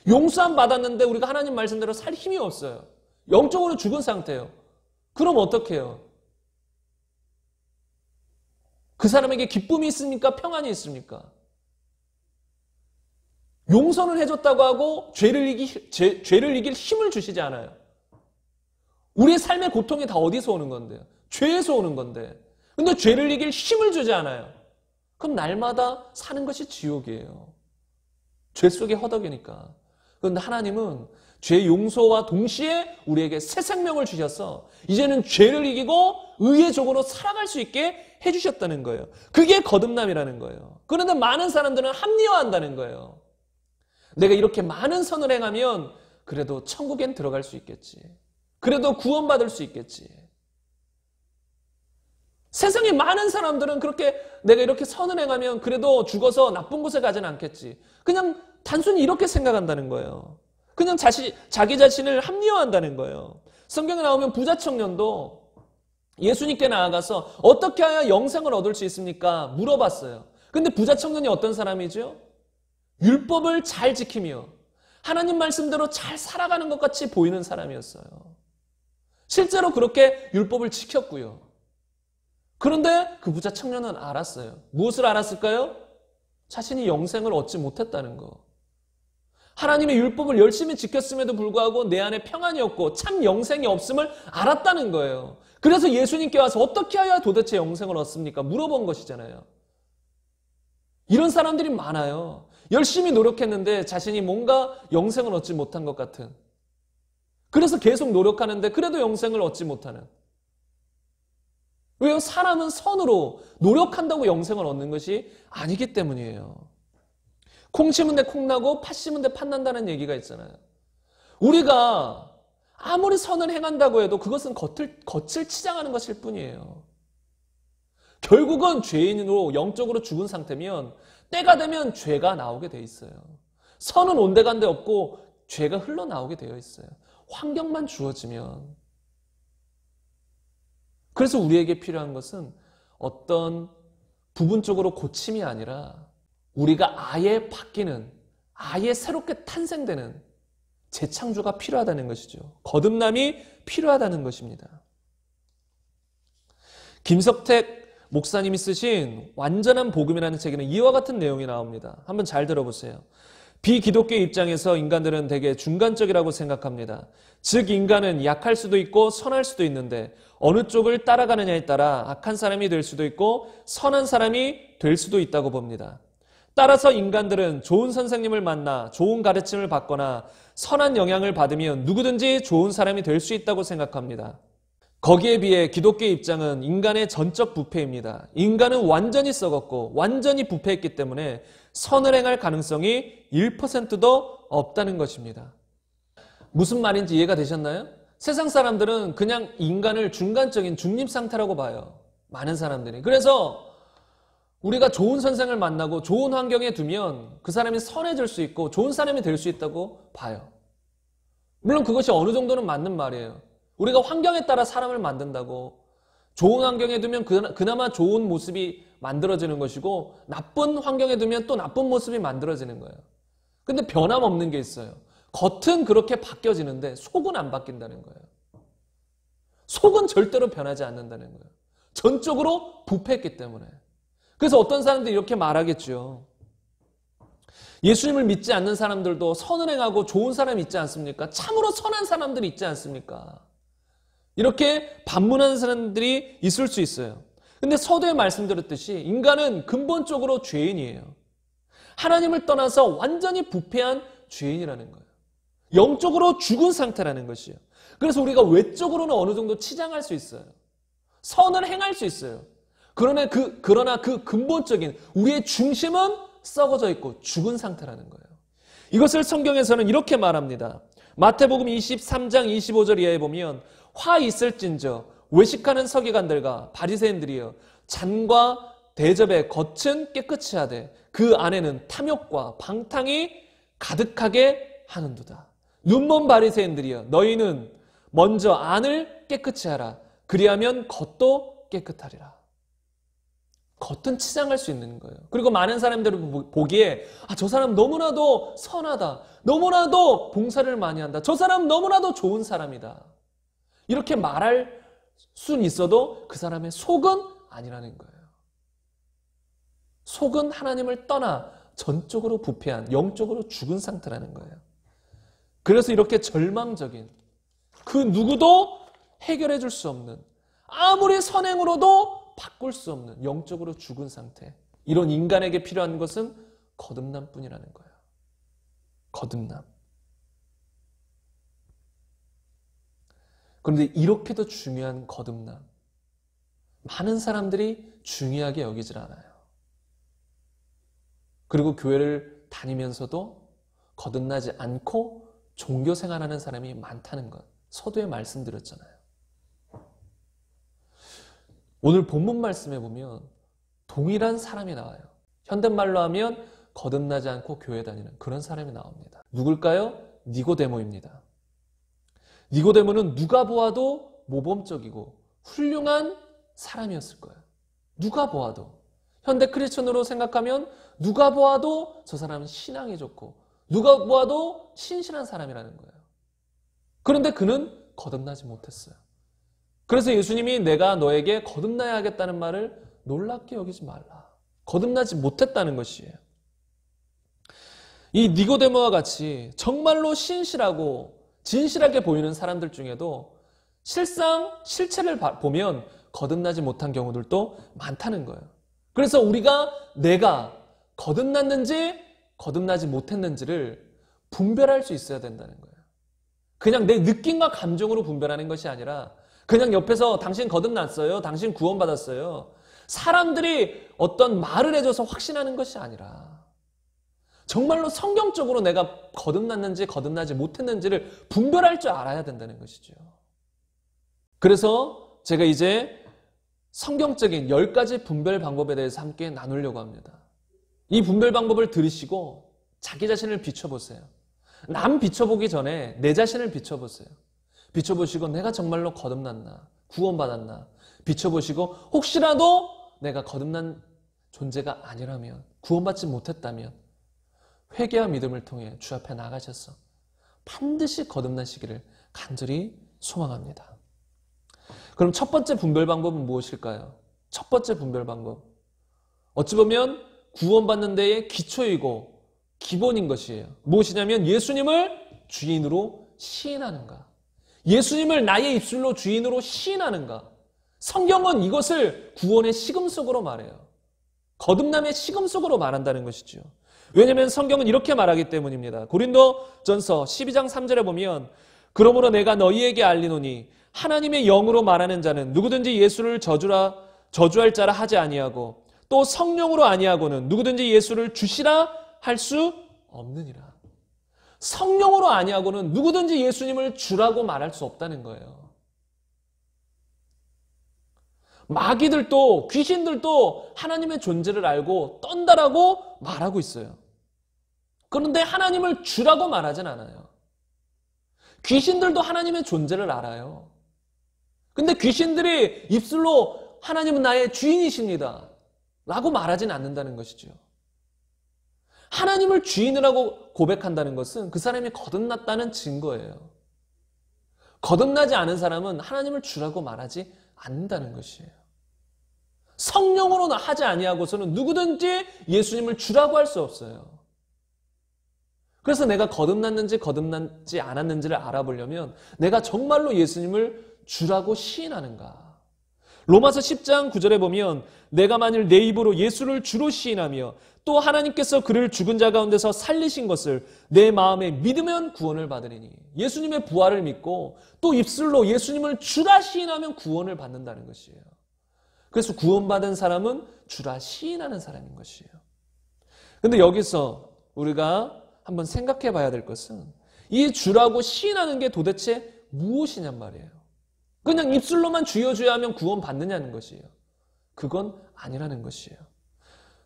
용서함 받았는데 우리가 하나님 말씀대로 살 힘이 없어요. 영적으로 죽은 상태예요. 그럼 어떻게 해요? 그 사람에게 기쁨이 있습니까? 평안이 있습니까? 용서는 해줬다고 하고 죄를 이길 힘을 주시지 않아요. 우리의 삶의 고통이 다 어디서 오는 건데요? 죄에서 오는 건데. 근데 죄를 이길 힘을 주지 않아요. 그럼 날마다 사는 것이 지옥이에요. 죄 속에 허덕이니까. 그런데 하나님은 죄 용서와 동시에 우리에게 새 생명을 주셔서 이제는 죄를 이기고 의의 종으로 살아갈 수 있게 해주셨다는 거예요. 그게 거듭남이라는 거예요. 그런데 많은 사람들은 합리화한다는 거예요. 내가 이렇게 많은 선을 행하면 그래도 천국엔 들어갈 수 있겠지. 그래도 구원받을 수 있겠지. 세상에 많은 사람들은 그렇게 내가 이렇게 선을 행하면 그래도 죽어서 나쁜 곳에 가지는 않겠지. 그냥 단순히 이렇게 생각한다는 거예요. 그냥 자기 자신을 합리화한다는 거예요. 성경에 나오면 부자 청년도 예수님께 나아가서 어떻게 하여 영생을 얻을 수 있습니까? 물어봤어요. 근데 부자 청년이 어떤 사람이죠? 율법을 잘 지키며 하나님 말씀대로 잘 살아가는 것 같이 보이는 사람이었어요. 실제로 그렇게 율법을 지켰고요. 그런데 그 부자 청년은 알았어요. 무엇을 알았을까요? 자신이 영생을 얻지 못했다는 거. 하나님의 율법을 열심히 지켰음에도 불구하고 내 안에 평안이 없고 참 영생이 없음을 알았다는 거예요. 그래서 예수님께 와서 어떻게 해야 도대체 영생을 얻습니까? 물어본 것이잖아요. 이런 사람들이 많아요. 열심히 노력했는데 자신이 뭔가 영생을 얻지 못한 것 같은. 그래서 계속 노력하는데 그래도 영생을 얻지 못하는. 왜요? 사람은 선으로 노력한다고 영생을 얻는 것이 아니기 때문이에요. 콩 심은 데 콩 나고 팥 심은 데 팥 난다는 얘기가 있잖아요. 우리가 아무리 선을 행한다고 해도 그것은 겉을 치장하는 것일 뿐이에요. 결국은 죄인으로 영적으로 죽은 상태면 때가 되면 죄가 나오게 돼 있어요. 선은 온데간데 없고 죄가 흘러나오게 되어 있어요. 환경만 주어지면. 그래서 우리에게 필요한 것은 어떤 부분적으로 고침이 아니라 우리가 아예 바뀌는, 아예 새롭게 탄생되는 재창조가 필요하다는 것이죠. 거듭남이 필요하다는 것입니다. 김석택 목사님이 쓰신 완전한 복음이라는 책에는 이와 같은 내용이 나옵니다. 한번 잘 들어보세요. 비기독교의 입장에서 인간들은 되게 중간적이라고 생각합니다. 즉 인간은 약할 수도 있고 선할 수도 있는데 어느 쪽을 따라가느냐에 따라 악한 사람이 될 수도 있고 선한 사람이 될 수도 있다고 봅니다. 따라서 인간들은 좋은 선생님을 만나 좋은 가르침을 받거나 선한 영향을 받으면 누구든지 좋은 사람이 될 수 있다고 생각합니다. 거기에 비해 기독교의 입장은 인간의 전적 부패입니다. 인간은 완전히 썩었고 완전히 부패했기 때문에 선을 행할 가능성이 1%도 없다는 것입니다. 무슨 말인지 이해가 되셨나요? 세상 사람들은 그냥 인간을 중간적인 중립 상태라고 봐요. 많은 사람들이. 그래서 우리가 좋은 선생을 만나고 좋은 환경에 두면 그 사람이 선해질 수 있고 좋은 사람이 될 수 있다고 봐요. 물론 그것이 어느 정도는 맞는 말이에요. 우리가 환경에 따라 사람을 만든다고 좋은 환경에 두면 그나마 좋은 모습이 만들어지는 것이고 나쁜 환경에 두면 또 나쁜 모습이 만들어지는 거예요. 근데 변함없는 게 있어요. 겉은 그렇게 바뀌어지는데 속은 안 바뀐다는 거예요. 속은 절대로 변하지 않는다는 거예요. 전적으로 부패했기 때문에. 그래서 어떤 사람들이 이렇게 말하겠죠. 예수님을 믿지 않는 사람들도 선을 행하고 좋은 사람이 있지 않습니까? 참으로 선한 사람들이 있지 않습니까? 이렇게 반문하는 사람들이 있을 수 있어요. 근데 서두에 말씀드렸듯이 인간은 근본적으로 죄인이에요. 하나님을 떠나서 완전히 부패한 죄인이라는 거예요. 영적으로 죽은 상태라는 것이에요. 그래서 우리가 외적으로는 어느 정도 치장할 수 있어요. 선을 행할 수 있어요. 그러나 그 근본적인 우리의 중심은 썩어져 있고 죽은 상태라는 거예요. 이것을 성경에서는 이렇게 말합니다. 마태복음 23장 25절 이하에 보면 화 있을진저 외식하는 서기관들과 바리새인들이여 잔과 대접의 겉은 깨끗이 하되 그 안에는 탐욕과 방탕이 가득하게 하는도다. 눈먼 바리새인들이여 너희는 먼저 안을 깨끗이 하라. 그리하면 겉도 깨끗하리라. 겉은 치장할 수 있는 거예요. 그리고 많은 사람들이 보기에 저 사람 너무나도 선하다. 너무나도 봉사를 많이 한다. 저 사람 너무나도 좋은 사람이다. 이렇게 말할 수는 있어도 그 사람의 속은 아니라는 거예요. 속은 하나님을 떠나 전적으로 부패한 영적으로 죽은 상태라는 거예요. 그래서 이렇게 절망적인 그 누구도 해결해 줄 수 없는 아무리 선행으로도 바꿀 수 없는 영적으로 죽은 상태. 이런 인간에게 필요한 것은 거듭남뿐이라는 거예요. 거듭남. 그런데 이렇게도 중요한 거듭남. 많은 사람들이 중요하게 여기질 않아요. 그리고 교회를 다니면서도 거듭나지 않고 종교 생활하는 사람이 많다는 것. 서두에 말씀드렸잖아요. 오늘 본문 말씀에 보면 동일한 사람이 나와요. 현대말로 하면 거듭나지 않고 교회 다니는 그런 사람이 나옵니다. 누굴까요? 니고데모입니다. 니고데모는 누가 보아도 모범적이고 훌륭한 사람이었을 거예요. 누가 보아도. 현대 크리스천으로 생각하면 누가 보아도 저 사람은 신앙이 좋고 누가 보아도 신실한 사람이라는 거예요. 그런데 그는 거듭나지 못했어요. 그래서 예수님이 내가 너에게 거듭나야 하겠다는 말을 놀랍게 여기지 말라. 거듭나지 못했다는 것이에요. 이 니고데모와 같이 정말로 신실하고 진실하게 보이는 사람들 중에도 실상 실체를 보면 거듭나지 못한 경우들도 많다는 거예요. 그래서 우리가 내가 거듭났는지 거듭나지 못했는지를 분별할 수 있어야 된다는 거예요. 그냥 내 느낌과 감정으로 분별하는 것이 아니라 그냥 옆에서 당신 거듭났어요, 당신 구원받았어요, 사람들이 어떤 말을 해줘서 확신하는 것이 아니라 정말로 성경적으로 내가 거듭났는지 거듭나지 못했는지를 분별할 줄 알아야 된다는 것이죠. 그래서 제가 이제 성경적인 10가지 분별 방법에 대해서 함께 나누려고 합니다. 이 분별 방법을 들으시고 자기 자신을 비춰보세요. 남 비춰보기 전에 내 자신을 비춰보세요. 비춰보시고 내가 정말로 거듭났나, 구원받았나 비춰보시고 혹시라도 내가 거듭난 존재가 아니라면, 구원받지 못했다면 회개와 믿음을 통해 주 앞에 나가셔서 반드시 거듭나시기를 간절히 소망합니다. 그럼 첫 번째 분별 방법은 무엇일까요? 첫 번째 분별 방법. 어찌 보면 구원받는 데의 기초이고 기본인 것이에요. 무엇이냐면 예수님을 주인으로 시인하는가. 예수님을 나의 입술로 주인으로 시인하는가. 성경은 이것을 구원의 시금석으로 말해요. 거듭남의 시금석으로 말한다는 것이죠. 왜냐하면 성경은 이렇게 말하기 때문입니다. 고린도전서 12장 3절에 보면 그러므로 내가 너희에게 알리노니 하나님의 영으로 말하는 자는 누구든지 예수를 저주할 자라 하지 아니하고 또 성령으로 아니하고는 누구든지 예수를 주시라 할 수 없느니라. 성령으로 아니하고는 누구든지 예수님을 주라고 말할 수 없다는 거예요. 마귀들도 귀신들도 하나님의 존재를 알고 떤다라고 말하고 있어요. 그런데 하나님을 주라고 말하진 않아요. 귀신들도 하나님의 존재를 알아요. 근데 귀신들이 입술로 하나님은 나의 주인이십니다 라고 말하진 않는다는 것이죠. 하나님을 주인이라고 고백한다는 것은 그 사람이 거듭났다는 증거예요. 거듭나지 않은 사람은 하나님을 주라고 말하지 않는다는 것이에요. 성령으로 하지 아니하고서는 누구든지 예수님을 주라고 할 수 없어요. 그래서 내가 거듭났는지 거듭나지 않았는지를 알아보려면 내가 정말로 예수님을 주라고 시인하는가. 로마서 10장 9절에 보면 내가 만일 내 입으로 예수를 주로 시인하며 또 하나님께서 그를 죽은 자 가운데서 살리신 것을 내 마음에 믿으면 구원을 받으리니. 예수님의 부활을 믿고 또 입술로 예수님을 주라 시인하면 구원을 받는다는 것이에요. 그래서 구원받은 사람은 주라 시인하는 사람인 것이에요. 근데 여기서 우리가 한번 생각해 봐야 될 것은 이 주라고 시인하는 게 도대체 무엇이냔 말이에요. 그냥 입술로만 주여 주여 하면 구원 받느냐는 것이에요. 그건 아니라는 것이에요.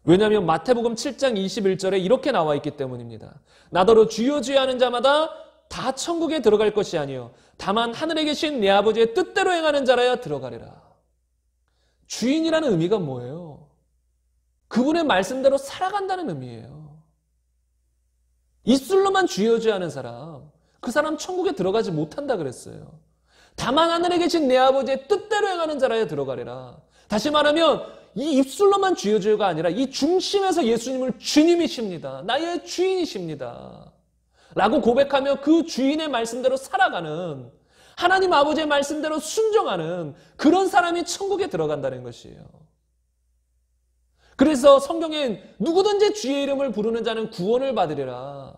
왜냐하면 마태복음 7장 21절에 이렇게 나와 있기 때문입니다. 나더러 주여 주여 하는 자마다 다 천국에 들어갈 것이 아니요 다만 하늘에 계신 내 아버지의 뜻대로 행하는 자라야 들어가리라. 주인이라는 의미가 뭐예요? 그분의 말씀대로 살아간다는 의미예요. 입술로만 주여 주여 하는 사람, 그 사람 천국에 들어가지 못한다 그랬어요. 다만 하늘에 계신 내 아버지의 뜻대로 행하는 자라야 들어가리라. 다시 말하면 이 입술로만 주여 주여가 아니라 이 중심에서 예수님을 주님이십니다. 나의 주인이십니다. 라고 고백하며 그 주인의 말씀대로 살아가는, 하나님 아버지의 말씀대로 순종하는 그런 사람이 천국에 들어간다는 것이에요. 그래서 성경엔 누구든지 주의 이름을 부르는 자는 구원을 받으리라.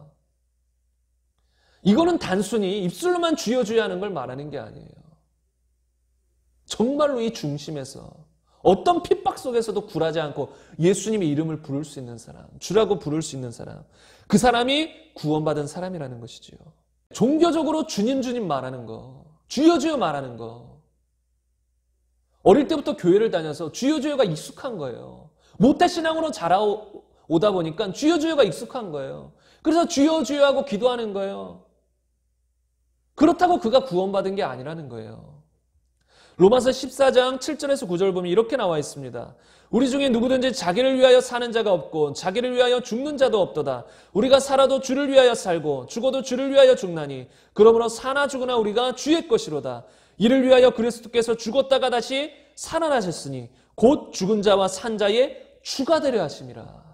이거는 단순히 입술로만 주여 주여 하는 걸 말하는 게 아니에요. 정말로 이 중심에서 어떤 핍박 속에서도 굴하지 않고 예수님의 이름을 부를 수 있는 사람, 주라고 부를 수 있는 사람, 그 사람이 구원받은 사람이라는 것이지요. 종교적으로 주님 주님 말하는 거, 주여 주여 말하는 거, 어릴 때부터 교회를 다녀서 주여 주여가 익숙한 거예요. 모태신앙으로 자라오다 보니까 주여 주여가 익숙한 거예요. 그래서 주여 주여 하고 기도하는 거예요. 그렇다고 그가 구원받은 게 아니라는 거예요. 로마서 14장 7절에서 9절 보면 이렇게 나와 있습니다. 우리 중에 누구든지 자기를 위하여 사는 자가 없고 자기를 위하여 죽는 자도 없도다. 우리가 살아도 주를 위하여 살고 죽어도 주를 위하여 죽나니 그러므로 사나 죽으나 우리가 주의 것이로다. 이를 위하여 그리스도께서 죽었다가 다시 살아나셨으니 곧 죽은 자와 산 자의 주가 되려 하심이라.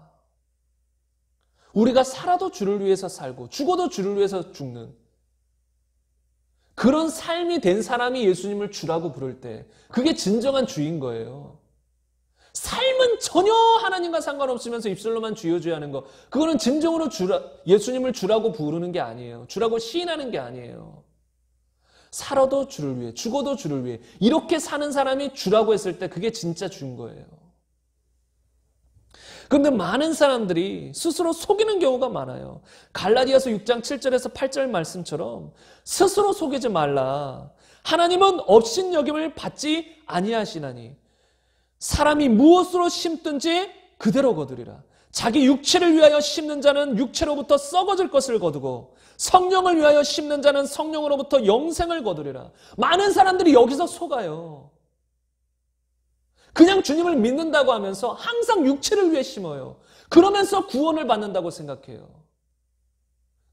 우리가 살아도 주를 위해서 살고 죽어도 주를 위해서 죽는 그런 삶이 된 사람이 예수님을 주라고 부를 때 그게 진정한 주인 거예요. 삶은 전혀 하나님과 상관없으면서 입술로만 주여 주여 하는 거, 그거는 진정으로 예수님을 주라고 부르는 게 아니에요. 주라고 시인하는 게 아니에요. 살아도 주를 위해, 죽어도 주를 위해 이렇게 사는 사람이 주라고 했을 때 그게 진짜 주인 거예요. 그런데 많은 사람들이 스스로 속이는 경우가 많아요. 갈라디아서 6장 7절에서 8절 말씀처럼 스스로 속이지 말라. 하나님은 업신여김을 받지 아니하시나니 사람이 무엇으로 심든지 그대로 거두리라. 자기 육체를 위하여 심는 자는 육체로부터 썩어질 것을 거두고 성령을 위하여 심는 자는 성령으로부터 영생을 거두리라. 많은 사람들이 여기서 속아요. 그냥 주님을 믿는다고 하면서 항상 육체를 위해 심어요. 그러면서 구원을 받는다고 생각해요.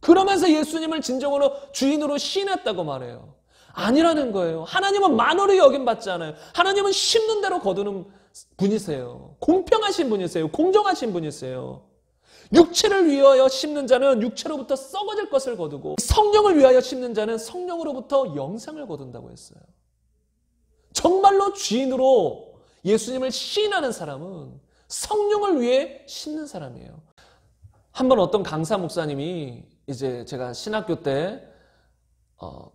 그러면서 예수님을 진정으로 주인으로 시인했다고 말해요. 아니라는 거예요. 하나님은 만월의 여김받지 않아요. 하나님은 심는 대로 거두는 분이세요. 공평하신 분이세요. 공정하신 분이세요. 육체를 위하여 심는 자는 육체로부터 썩어질 것을 거두고 성령을 위하여 심는 자는 성령으로부터 영생을 거둔다고 했어요. 정말로 주인으로 예수님을 시인하는 사람은 성령을 위해 심는 사람이에요. 한번 어떤 강사 목사님이 이제 제가 신학교 때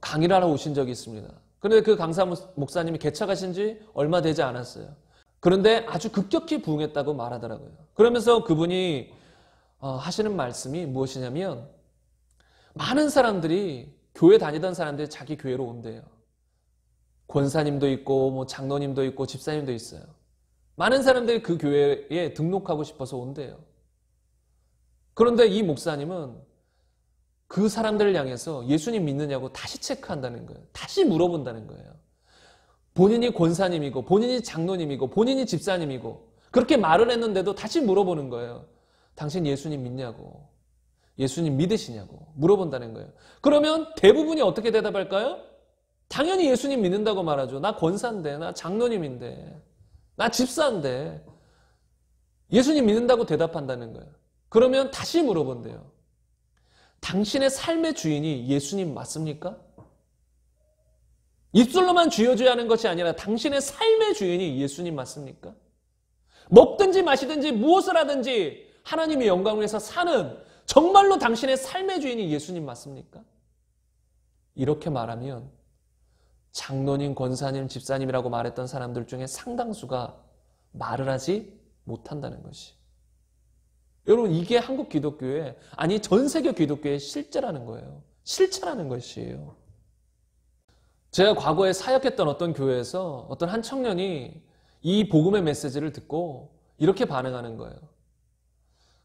강의를 하러 오신 적이 있습니다. 그런데 그 강사 목사님이 개척하신 지 얼마 되지 않았어요. 그런데 아주 급격히 부흥했다고 말하더라고요. 그러면서 그분이 하시는 말씀이 무엇이냐면 많은 사람들이 교회 다니던 사람들이 자기 교회로 온대요. 권사님도 있고 뭐 장로님도 있고 집사님도 있어요. 많은 사람들이 그 교회에 등록하고 싶어서 온대요. 그런데 이 목사님은 그 사람들을 향해서 예수님 믿느냐고 다시 체크한다는 거예요. 다시 물어본다는 거예요. 본인이 권사님이고 본인이 장로님이고 본인이 집사님이고 그렇게 말을 했는데도 다시 물어보는 거예요. 당신 예수님 믿냐고, 예수님 믿으시냐고 물어본다는 거예요. 그러면 대부분이 어떻게 대답할까요? 당연히 예수님 믿는다고 말하죠. 나 권사인데, 나 장로님인데, 나 집사인데 예수님 믿는다고 대답한다는 거예요. 그러면 다시 물어본대요. 당신의 삶의 주인이 예수님 맞습니까? 입술로만 주여줘야 하는 것이 아니라 당신의 삶의 주인이 예수님 맞습니까? 먹든지 마시든지 무엇을 하든지 하나님의 영광을 위해서 사는 정말로 당신의 삶의 주인이 예수님 맞습니까? 이렇게 말하면 장로님, 권사님, 집사님이라고 말했던 사람들 중에 상당수가 말을 하지 못한다는 것이. 여러분, 이게 한국 기독교의, 아니 전 세계 기독교의 실제라는 거예요. 실체라는 것이에요. 제가 과거에 사역했던 어떤 교회에서 어떤 한 청년이 이 복음의 메시지를 듣고 이렇게 반응하는 거예요.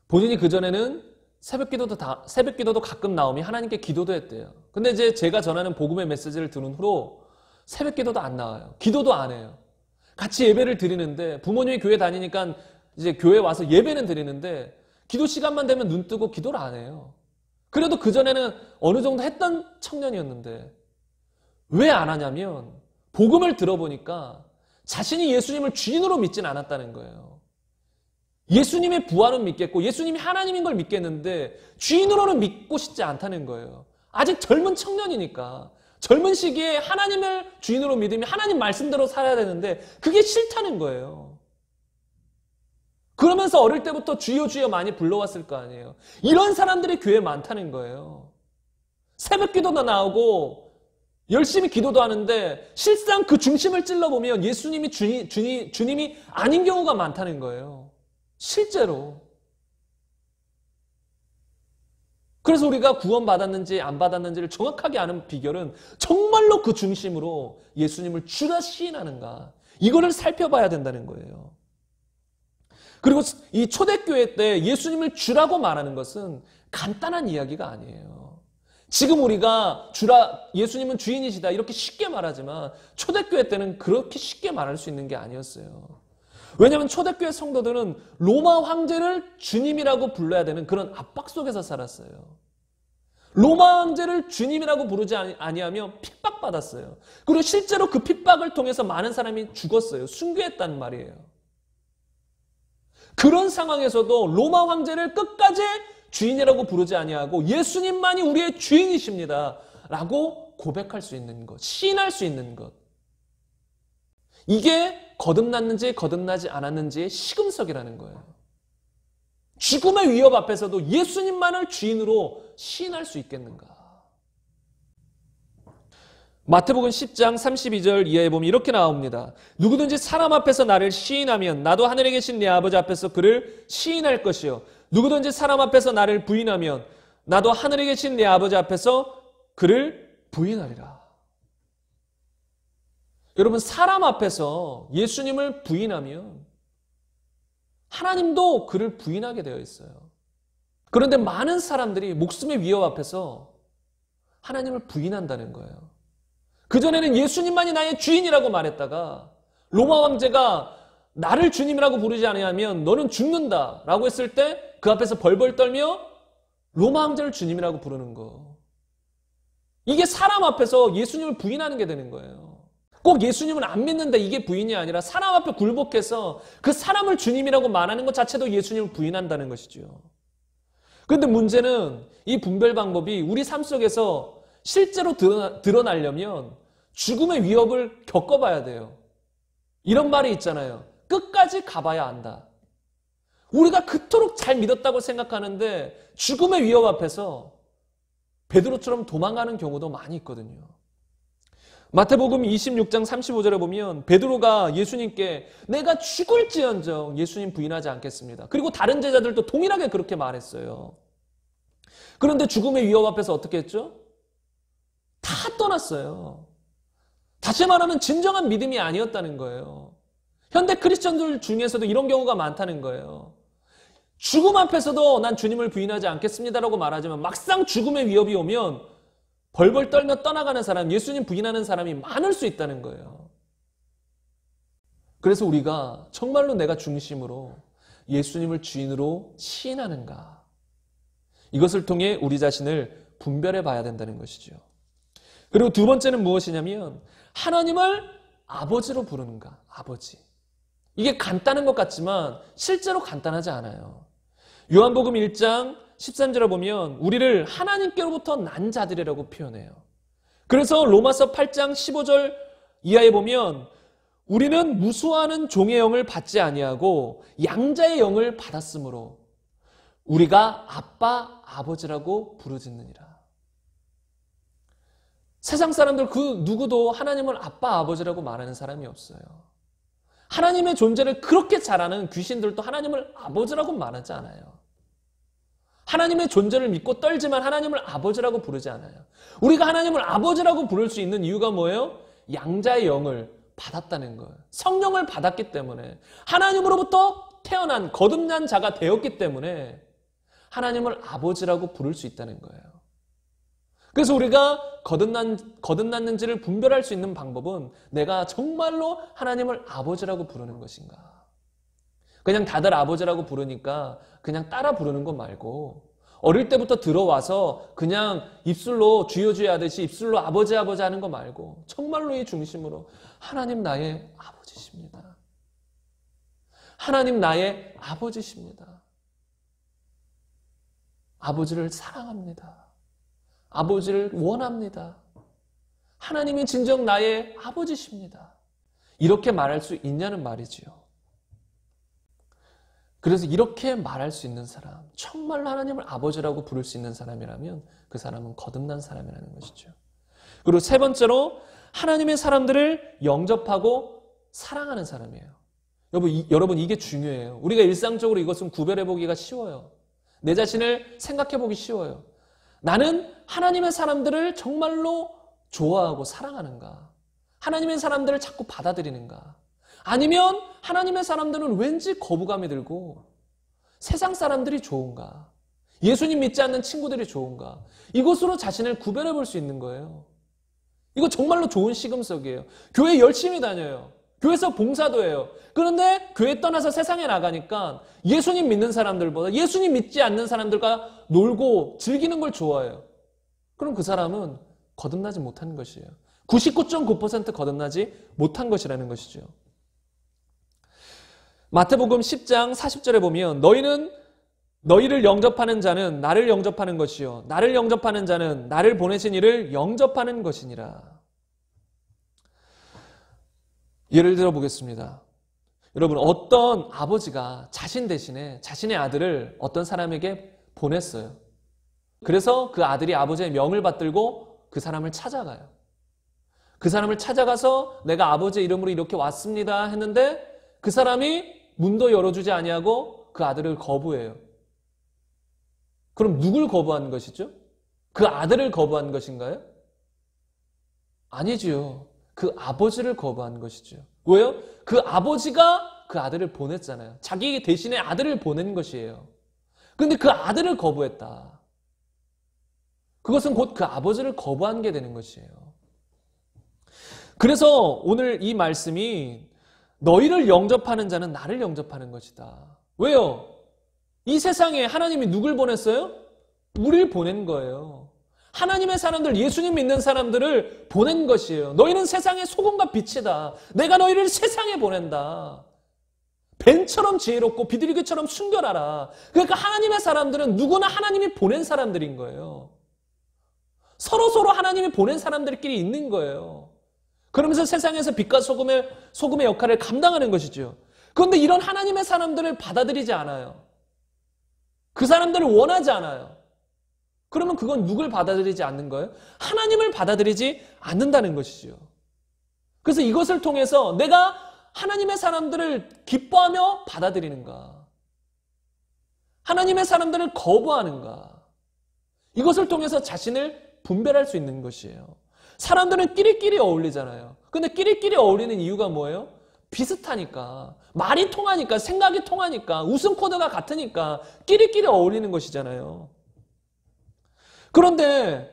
본인이 그전에는 새벽 기도도 가끔 나오면 하나님께 기도도 했대요. 근데 이제 제가 전하는 복음의 메시지를 들은 후로 새벽 기도도 안 나와요. 기도도 안 해요. 같이 예배를 드리는데 부모님이 교회 다니니까 이제 교회 와서 예배는 드리는데 기도 시간만 되면 눈 뜨고 기도를 안 해요. 그래도 그전에는 어느 정도 했던 청년이었는데 왜 안 하냐면 복음을 들어보니까 자신이 예수님을 주인으로 믿진 않았다는 거예요. 예수님의 부활은 믿겠고 예수님이 하나님인 걸 믿겠는데 주인으로는 믿고 싶지 않다는 거예요. 아직 젊은 청년이니까 젊은 시기에 하나님을 주인으로 믿으면 하나님 말씀대로 살아야 되는데 그게 싫다는 거예요. 그러면서 어릴 때부터 주여 주여 많이 불러왔을 거 아니에요. 이런 사람들이 교회에 많다는 거예요. 새벽 기도도 나오고 열심히 기도도 하는데 실상 그 중심을 찔러보면 예수님이 주님이 아닌 경우가 많다는 거예요. 실제로. 그래서 우리가 구원받았는지 안 받았는지를 정확하게 아는 비결은 정말로 그 중심으로 예수님을 주라 시인하는가, 이거를 살펴봐야 된다는 거예요. 그리고 이 초대교회 때 예수님을 주라고 말하는 것은 간단한 이야기가 아니에요. 지금 우리가 예수님은 주인이시다 이렇게 쉽게 말하지만 초대교회 때는 그렇게 쉽게 말할 수 있는 게 아니었어요. 왜냐하면 초대교회 성도들은 로마 황제를 주님이라고 불러야 되는 그런 압박 속에서 살았어요. 로마 황제를 주님이라고 부르지 아니하면 핍박받았어요. 그리고 실제로 그 핍박을 통해서 많은 사람이 죽었어요. 순교했단 말이에요. 그런 상황에서도 로마 황제를 끝까지 주인이라고 부르지 아니하고 예수님만이 우리의 주인이십니다 라고 고백할 수 있는 것, 시인할 수 있는 것. 이게 거듭났는지 거듭나지 않았는지의 시금석이라는 거예요. 죽음의 위협 앞에서도 예수님만을 주인으로 시인할 수 있겠는가? 마태복음 10장 32절 이하에 보면 이렇게 나옵니다. 누구든지 사람 앞에서 나를 시인하면 나도 하늘에 계신 내 아버지 앞에서 그를 시인할 것이요. 누구든지 사람 앞에서 나를 부인하면 나도 하늘에 계신 내 아버지 앞에서 그를 부인하리라. 여러분, 사람 앞에서 예수님을 부인하면 하나님도 그를 부인하게 되어 있어요. 그런데 많은 사람들이 목숨의 위협 앞에서 하나님을 부인한다는 거예요. 그전에는 예수님만이 나의 주인이라고 말했다가 로마 황제가 나를 주님이라고 부르지 않으면 너는 죽는다 라고 했을 때 그 앞에서 벌벌 떨며 로마 황제를 주님이라고 부르는 거. 이게 사람 앞에서 예수님을 부인하는 게 되는 거예요. 꼭 예수님을 안 믿는데 이게 부인이 아니라 사람 앞에 굴복해서 그 사람을 주님이라고 말하는 것 자체도 예수님을 부인한다는 것이죠. 그런데 문제는 이 분별 방법이 우리 삶 속에서 실제로 드러나려면 죽음의 위협을 겪어봐야 돼요. 이런 말이 있잖아요. 끝까지 가봐야 안다. 우리가 그토록 잘 믿었다고 생각하는데 죽음의 위협 앞에서 베드로처럼 도망가는 경우도 많이 있거든요. 마태복음 26장 35절에 보면 베드로가 예수님께 내가 죽을지언정 예수님 부인하지 않겠습니다. 그리고 다른 제자들도 동일하게 그렇게 말했어요. 그런데 죽음의 위협 앞에서 어떻게 했죠? 다 떠났어요. 다시 말하면 진정한 믿음이 아니었다는 거예요. 현대 크리스천들 중에서도 이런 경우가 많다는 거예요. 죽음 앞에서도 난 주님을 부인하지 않겠습니다라고 말하지만 막상 죽음의 위협이 오면 벌벌 떨며 떠나가는 사람, 예수님 부인하는 사람이 많을 수 있다는 거예요. 그래서 우리가 정말로 내가 중심으로 예수님을 주인으로 시인하는가? 이것을 통해 우리 자신을 분별해 봐야 된다는 것이죠. 그리고 두 번째는 무엇이냐면 하나님을 아버지로 부르는가? 아버지. 이게 간단한 것 같지만 실제로 간단하지 않아요. 요한복음 1장 13절에 보면 우리를 하나님께로부터 난 자들이라고 표현해요. 그래서 로마서 8장 15절 이하에 보면 우리는 무수하는 종의 영을 받지 아니하고 양자의 영을 받았으므로 우리가 아빠, 아버지라고 부르짖느니라. 세상 사람들 그 누구도 하나님을 아빠, 아버지라고 말하는 사람이 없어요. 하나님의 존재를 그렇게 잘 아는 귀신들도 하나님을 아버지라고 말하지 않아요. 하나님의 존재를 믿고 떨지만 하나님을 아버지라고 부르지 않아요. 우리가 하나님을 아버지라고 부를 수 있는 이유가 뭐예요? 양자의 영을 받았다는 거예요. 성령을 받았기 때문에 하나님으로부터 태어난 거듭난 자가 되었기 때문에 하나님을 아버지라고 부를 수 있다는 거예요. 그래서 우리가 거듭났는지를 분별할 수 있는 방법은 내가 정말로 하나님을 아버지라고 부르는 것인가. 그냥 다들 아버지라고 부르니까 그냥 따라 부르는 것 말고 어릴 때부터 들어와서 그냥 입술로 주여 주여 하듯이 입술로 아버지 아버지 하는 거 말고 정말로 이 중심으로 하나님 나의 아버지십니다. 하나님 나의 아버지십니다. 아버지를 사랑합니다. 아버지를 원합니다. 하나님이 진정 나의 아버지십니다. 이렇게 말할 수 있냐는 말이지요. 그래서 이렇게 말할 수 있는 사람, 정말로 하나님을 아버지라고 부를 수 있는 사람이라면 그 사람은 거듭난 사람이라는 것이죠. 그리고 세 번째로 하나님의 사람들을 영접하고 사랑하는 사람이에요. 여러분 이게 중요해요. 우리가 일상적으로 이것은 구별해보기가 쉬워요. 내 자신을 생각해보기 쉬워요. 나는 하나님의 사람들을 정말로 좋아하고 사랑하는가? 하나님의 사람들을 자꾸 받아들이는가? 아니면 하나님의 사람들은 왠지 거부감이 들고 세상 사람들이 좋은가? 예수님 믿지 않는 친구들이 좋은가? 이것으로 자신을 구별해 볼 수 있는 거예요. 이거 정말로 좋은 시금석이에요. 교회 열심히 다녀요. 교회에서 봉사도 해요. 그런데 교회 떠나서 세상에 나가니까 예수님 믿는 사람들보다 예수님 믿지 않는 사람들과 놀고 즐기는 걸 좋아해요. 그럼 그 사람은 거듭나지 못한 것이에요. 99.9% 거듭나지 못한 것이라는 것이죠. 마태복음 10장 40절에 보면 너희를 영접하는 자는 나를 영접하는 것이요 나를 영접하는 자는 나를 보내신 이를 영접하는 것이니라. 예를 들어 보겠습니다. 여러분, 어떤 아버지가 자신 대신에 자신의 아들을 어떤 사람에게 보냈어요. 그래서 그 아들이 아버지의 명을 받들고 그 사람을 찾아가요. 그 사람을 찾아가서 내가 아버지의 이름으로 이렇게 왔습니다 했는데 그 사람이 문도 열어주지 아니하고 그 아들을 거부해요. 그럼 누굴 거부한 것이죠? 그 아들을 거부한 것인가요? 아니지요. 그 아버지를 거부한 것이죠. 왜요? 그 아버지가 그 아들을 보냈잖아요. 자기 대신에 아들을 보낸 것이에요. 그런데 그 아들을 거부했다. 그것은 곧 그 아버지를 거부한 게 되는 것이에요. 그래서 오늘 이 말씀이 너희를 영접하는 자는 나를 영접하는 것이다. 왜요? 이 세상에 하나님이 누굴 보냈어요? 우리를 보낸 거예요. 하나님의 사람들, 예수님 믿는 사람들을 보낸 것이에요. 너희는 세상의 소금과 빛이다. 내가 너희를 세상에 보낸다. 뱀처럼 지혜롭고 비둘기처럼 순결하라. 그러니까 하나님의 사람들은 누구나 하나님이 보낸 사람들인 거예요. 서로서로 하나님이 보낸 사람들끼리 있는 거예요. 그러면서 세상에서 빛과 소금의 역할을 감당하는 것이죠. 그런데 이런 하나님의 사람들을 받아들이지 않아요. 그 사람들을 원하지 않아요. 그러면 그건 누굴 받아들이지 않는 거예요? 하나님을 받아들이지 않는다는 것이죠. 그래서 이것을 통해서 내가 하나님의 사람들을 기뻐하며 받아들이는가? 하나님의 사람들을 거부하는가? 이것을 통해서 자신을 분별할 수 있는 것이에요. 사람들은 끼리끼리 어울리잖아요. 근데 끼리끼리 어울리는 이유가 뭐예요? 비슷하니까, 말이 통하니까, 생각이 통하니까, 웃음 코드가 같으니까 끼리끼리 어울리는 것이잖아요. 그런데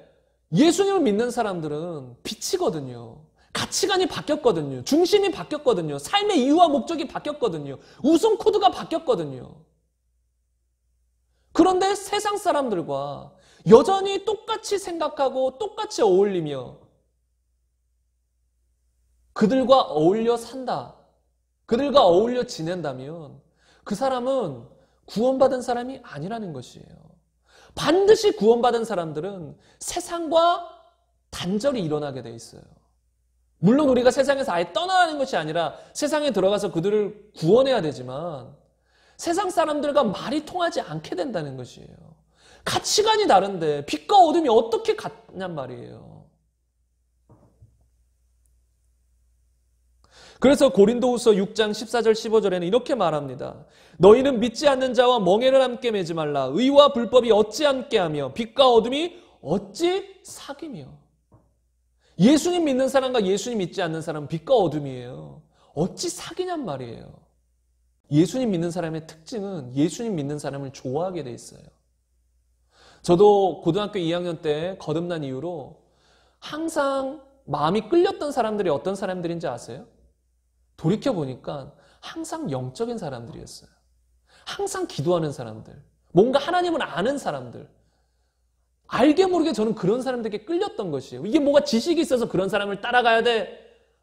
예수님을 믿는 사람들은 빛이거든요. 가치관이 바뀌었거든요. 중심이 바뀌었거든요. 삶의 이유와 목적이 바뀌었거든요. 웃음 코드가 바뀌었거든요. 그런데 세상 사람들과 여전히 똑같이 생각하고 똑같이 어울리며 그들과 어울려 산다. 그들과 어울려 지낸다면 그 사람은 구원받은 사람이 아니라는 것이에요. 반드시 구원받은 사람들은 세상과 단절이 일어나게 돼 있어요. 물론 우리가 세상에서 아예 떠나는 것이 아니라 세상에 들어가서 그들을 구원해야 되지만 세상 사람들과 말이 통하지 않게 된다는 것이에요. 가치관이 다른데 빛과 어둠이 어떻게 같냔 말이에요. 그래서 고린도후서 6장 14절 15절에는 이렇게 말합니다. 너희는 믿지 않는 자와 멍에를 함께 매지 말라. 의와 불법이 어찌 함께하며 빛과 어둠이 어찌 사귀며. 예수님 믿는 사람과 예수님 믿지 않는 사람은 빛과 어둠이에요. 어찌 사귀냔 말이에요. 예수님 믿는 사람의 특징은 예수님 믿는 사람을 좋아하게 돼 있어요. 저도 고등학교 2학년 때 거듭난 이후로 항상 마음이 끌렸던 사람들이 어떤 사람들인지 아세요? 돌이켜보니까 항상 영적인 사람들이었어요. 항상 기도하는 사람들, 뭔가 하나님을 아는 사람들. 알게 모르게 저는 그런 사람들에게 끌렸던 것이에요. 이게 뭐가 지식이 있어서 그런 사람을 따라가야 돼.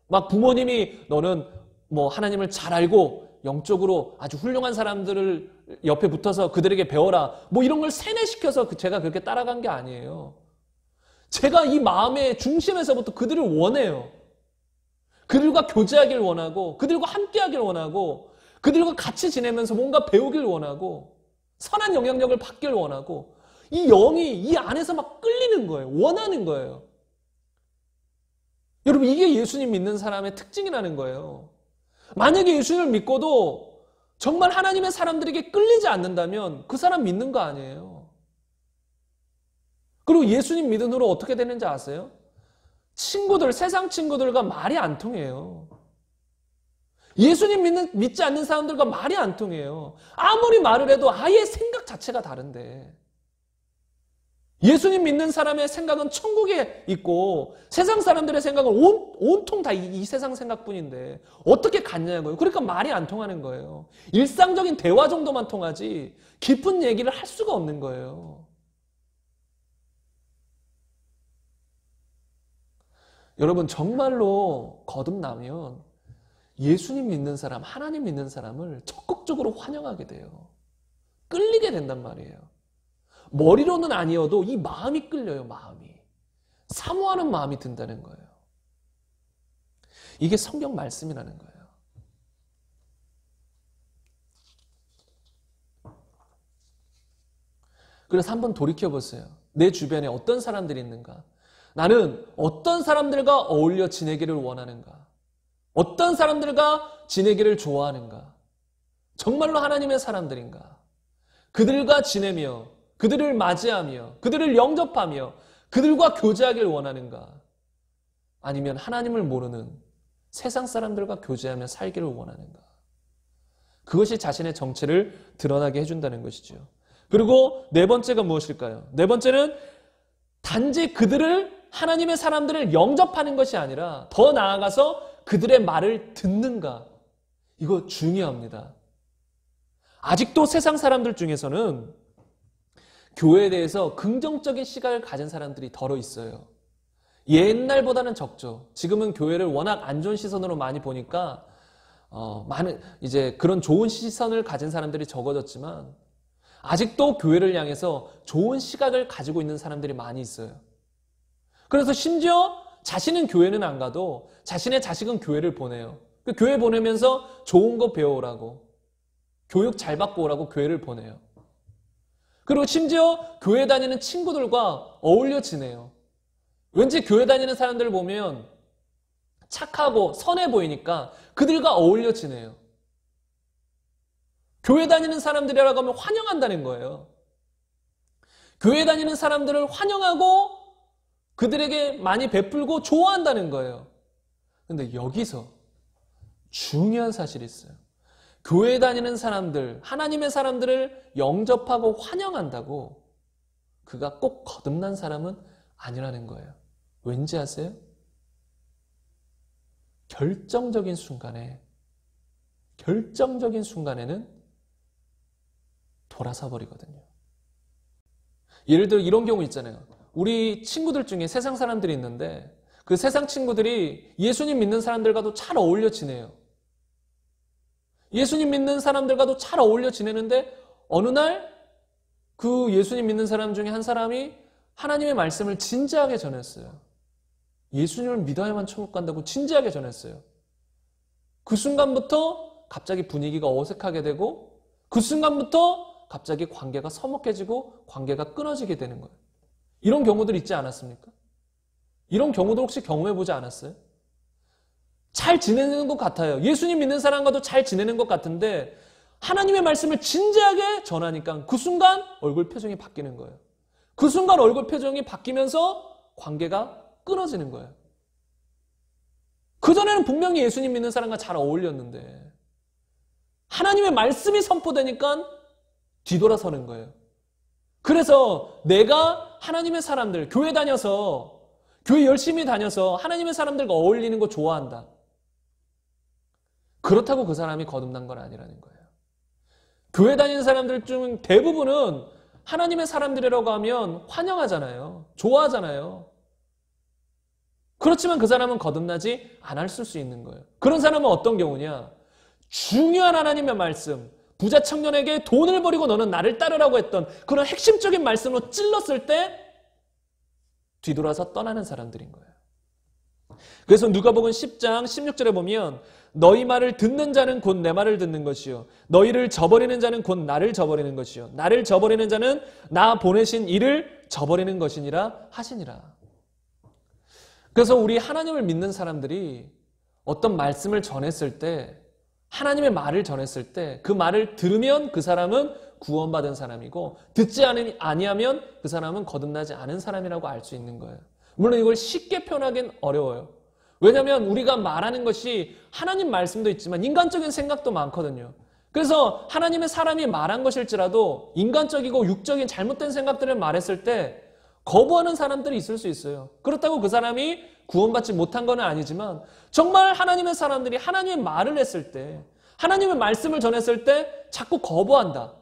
막 부모님이 너는 뭐 하나님을 잘 알고 영적으로 아주 훌륭한 사람들을 옆에 붙어서 그들에게 배워라. 뭐 이런 걸 세뇌시켜서 제가 그렇게 따라간 게 아니에요. 제가 이 마음의 중심에서부터 그들을 원해요. 그들과 교제하길 원하고 그들과 함께하길 원하고 그들과 같이 지내면서 뭔가 배우길 원하고 선한 영향력을 받길 원하고 이 영이 이 안에서 막 끌리는 거예요. 원하는 거예요. 여러분, 이게 예수님 믿는 사람의 특징이라는 거예요. 만약에 예수님을 믿고도 정말 하나님의 사람들에게 끌리지 않는다면 그 사람 믿는 거 아니에요. 그리고 예수님 믿은 후로 어떻게 되는지 아세요? 친구들, 세상 친구들과 말이 안 통해요. 예수님 믿지 않는 사람들과 말이 안 통해요. 아무리 말을 해도 아예 생각 자체가 다른데. 예수님 믿는 사람의 생각은 천국에 있고 세상 사람들의 생각은 온통 다 이 세상 생각뿐인데 어떻게 같냐고요. 그러니까 말이 안 통하는 거예요. 일상적인 대화 정도만 통하지 깊은 얘기를 할 수가 없는 거예요. 여러분 정말로 거듭나면 예수님 믿는 사람, 하나님 믿는 사람을 적극적으로 환영하게 돼요. 끌리게 된단 말이에요. 머리로는 아니어도 이 마음이 끌려요. 마음이. 사모하는 마음이 든다는 거예요. 이게 성경 말씀이라는 거예요. 그래서 한번 돌이켜보세요. 내 주변에 어떤 사람들이 있는가? 나는 어떤 사람들과 어울려 지내기를 원하는가? 어떤 사람들과 지내기를 좋아하는가? 정말로 하나님의 사람들인가? 그들과 지내며 그들을 맞이하며 그들을 영접하며 그들과 교제하길 원하는가? 아니면 하나님을 모르는 세상 사람들과 교제하며 살기를 원하는가? 그것이 자신의 정체를 드러나게 해준다는 것이죠. 그리고 네 번째가 무엇일까요? 네 번째는 단지 그들을 하나님의 사람들을 영접하는 것이 아니라 더 나아가서 그들의 말을 듣는가? 이거 중요합니다. 아직도 세상 사람들 중에서는 교회에 대해서 긍정적인 시각을 가진 사람들이 덜어 있어요. 옛날보다는 적죠. 지금은 교회를 워낙 안 좋은 시선으로 많이 보니까 많은 이제 그런 좋은 시선을 가진 사람들이 적어졌지만 아직도 교회를 향해서 좋은 시각을 가지고 있는 사람들이 많이 있어요. 그래서 심지어 자신은 교회는 안 가도 자신의 자식은 교회를 보내요. 교회 보내면서 좋은 거 배워오라고, 교육 잘 받고 오라고 교회를 보내요. 그리고 심지어 교회 다니는 친구들과 어울려 지내요. 왠지 교회 다니는 사람들을 보면 착하고 선해 보이니까 그들과 어울려 지내요. 교회 다니는 사람들이라고 하면 환영한다는 거예요. 교회 다니는 사람들을 환영하고 그들에게 많이 베풀고 좋아한다는 거예요. 그런데 여기서 중요한 사실이 있어요. 교회 다니는 사람들, 하나님의 사람들을 영접하고 환영한다고 그가 꼭 거듭난 사람은 아니라는 거예요. 왠지 아세요? 결정적인 순간에는 돌아서 버리거든요. 예를 들어 이런 경우 있잖아요. 우리 친구들 중에 세상 사람들이 있는데 그 세상 친구들이 예수님 믿는 사람들과도 잘 어울려 지내요. 예수님 믿는 사람들과도 잘 어울려 지내는데 어느 날 그 예수님 믿는 사람 중에 한 사람이 하나님의 말씀을 진지하게 전했어요. 예수님을 믿어야만 천국 간다고 진지하게 전했어요. 그 순간부터 갑자기 분위기가 어색하게 되고 그 순간부터 갑자기 관계가 서먹해지고 관계가 끊어지게 되는 거예요. 이런 경우들 있지 않았습니까? 이런 경우도 혹시 경험해보지 않았어요? 잘 지내는 것 같아요. 예수님 믿는 사람과도 잘 지내는 것 같은데 하나님의 말씀을 진지하게 전하니까 그 순간 얼굴 표정이 바뀌는 거예요. 그 순간 얼굴 표정이 바뀌면서 관계가 끊어지는 거예요. 그전에는 분명히 예수님 믿는 사람과 잘 어울렸는데 하나님의 말씀이 선포되니까 뒤돌아서는 거예요. 그래서 내가 하나님의 사람들, 교회 다녀서 교회 열심히 다녀서 하나님의 사람들과 어울리는 거 좋아한다. 그렇다고 그 사람이 거듭난 건 아니라는 거예요. 교회 다니는 사람들 중 대부분은 하나님의 사람들이라고 하면 환영하잖아요. 좋아하잖아요. 그렇지만 그 사람은 거듭나지 않았을 수 있는 거예요. 그런 사람은 어떤 경우냐? 중요한 하나님의 말씀, 부자 청년에게 돈을 버리고 너는 나를 따르라고 했던 그런 핵심적인 말씀으로 찔렀을 때 뒤돌아서 떠나는 사람들인 거예요. 그래서 누가복음 10장 16절에 보면 너희 말을 듣는 자는 곧 내 말을 듣는 것이요 너희를 저버리는 자는 곧 나를 저버리는 것이요 나를 저버리는 자는 나 보내신 이를 저버리는 것이니라 하시니라. 그래서 우리 하나님을 믿는 사람들이 어떤 말씀을 전했을 때 하나님의 말을 전했을 때 그 말을 들으면 그 사람은 구원받은 사람이고 듣지 아니하면 그 사람은 거듭나지 않은 사람이라고 알 수 있는 거예요. 물론 이걸 쉽게 표현하기는 어려워요. 왜냐하면 우리가 말하는 것이 하나님 말씀도 있지만 인간적인 생각도 많거든요. 그래서 하나님의 사람이 말한 것일지라도 인간적이고 육적인 잘못된 생각들을 말했을 때 거부하는 사람들이 있을 수 있어요. 그렇다고 그 사람이 구원받지 못한 건 아니지만 정말 하나님의 사람들이 하나님의 말을 했을 때, 하나님의 말씀을 전했을 때 자꾸 거부한다.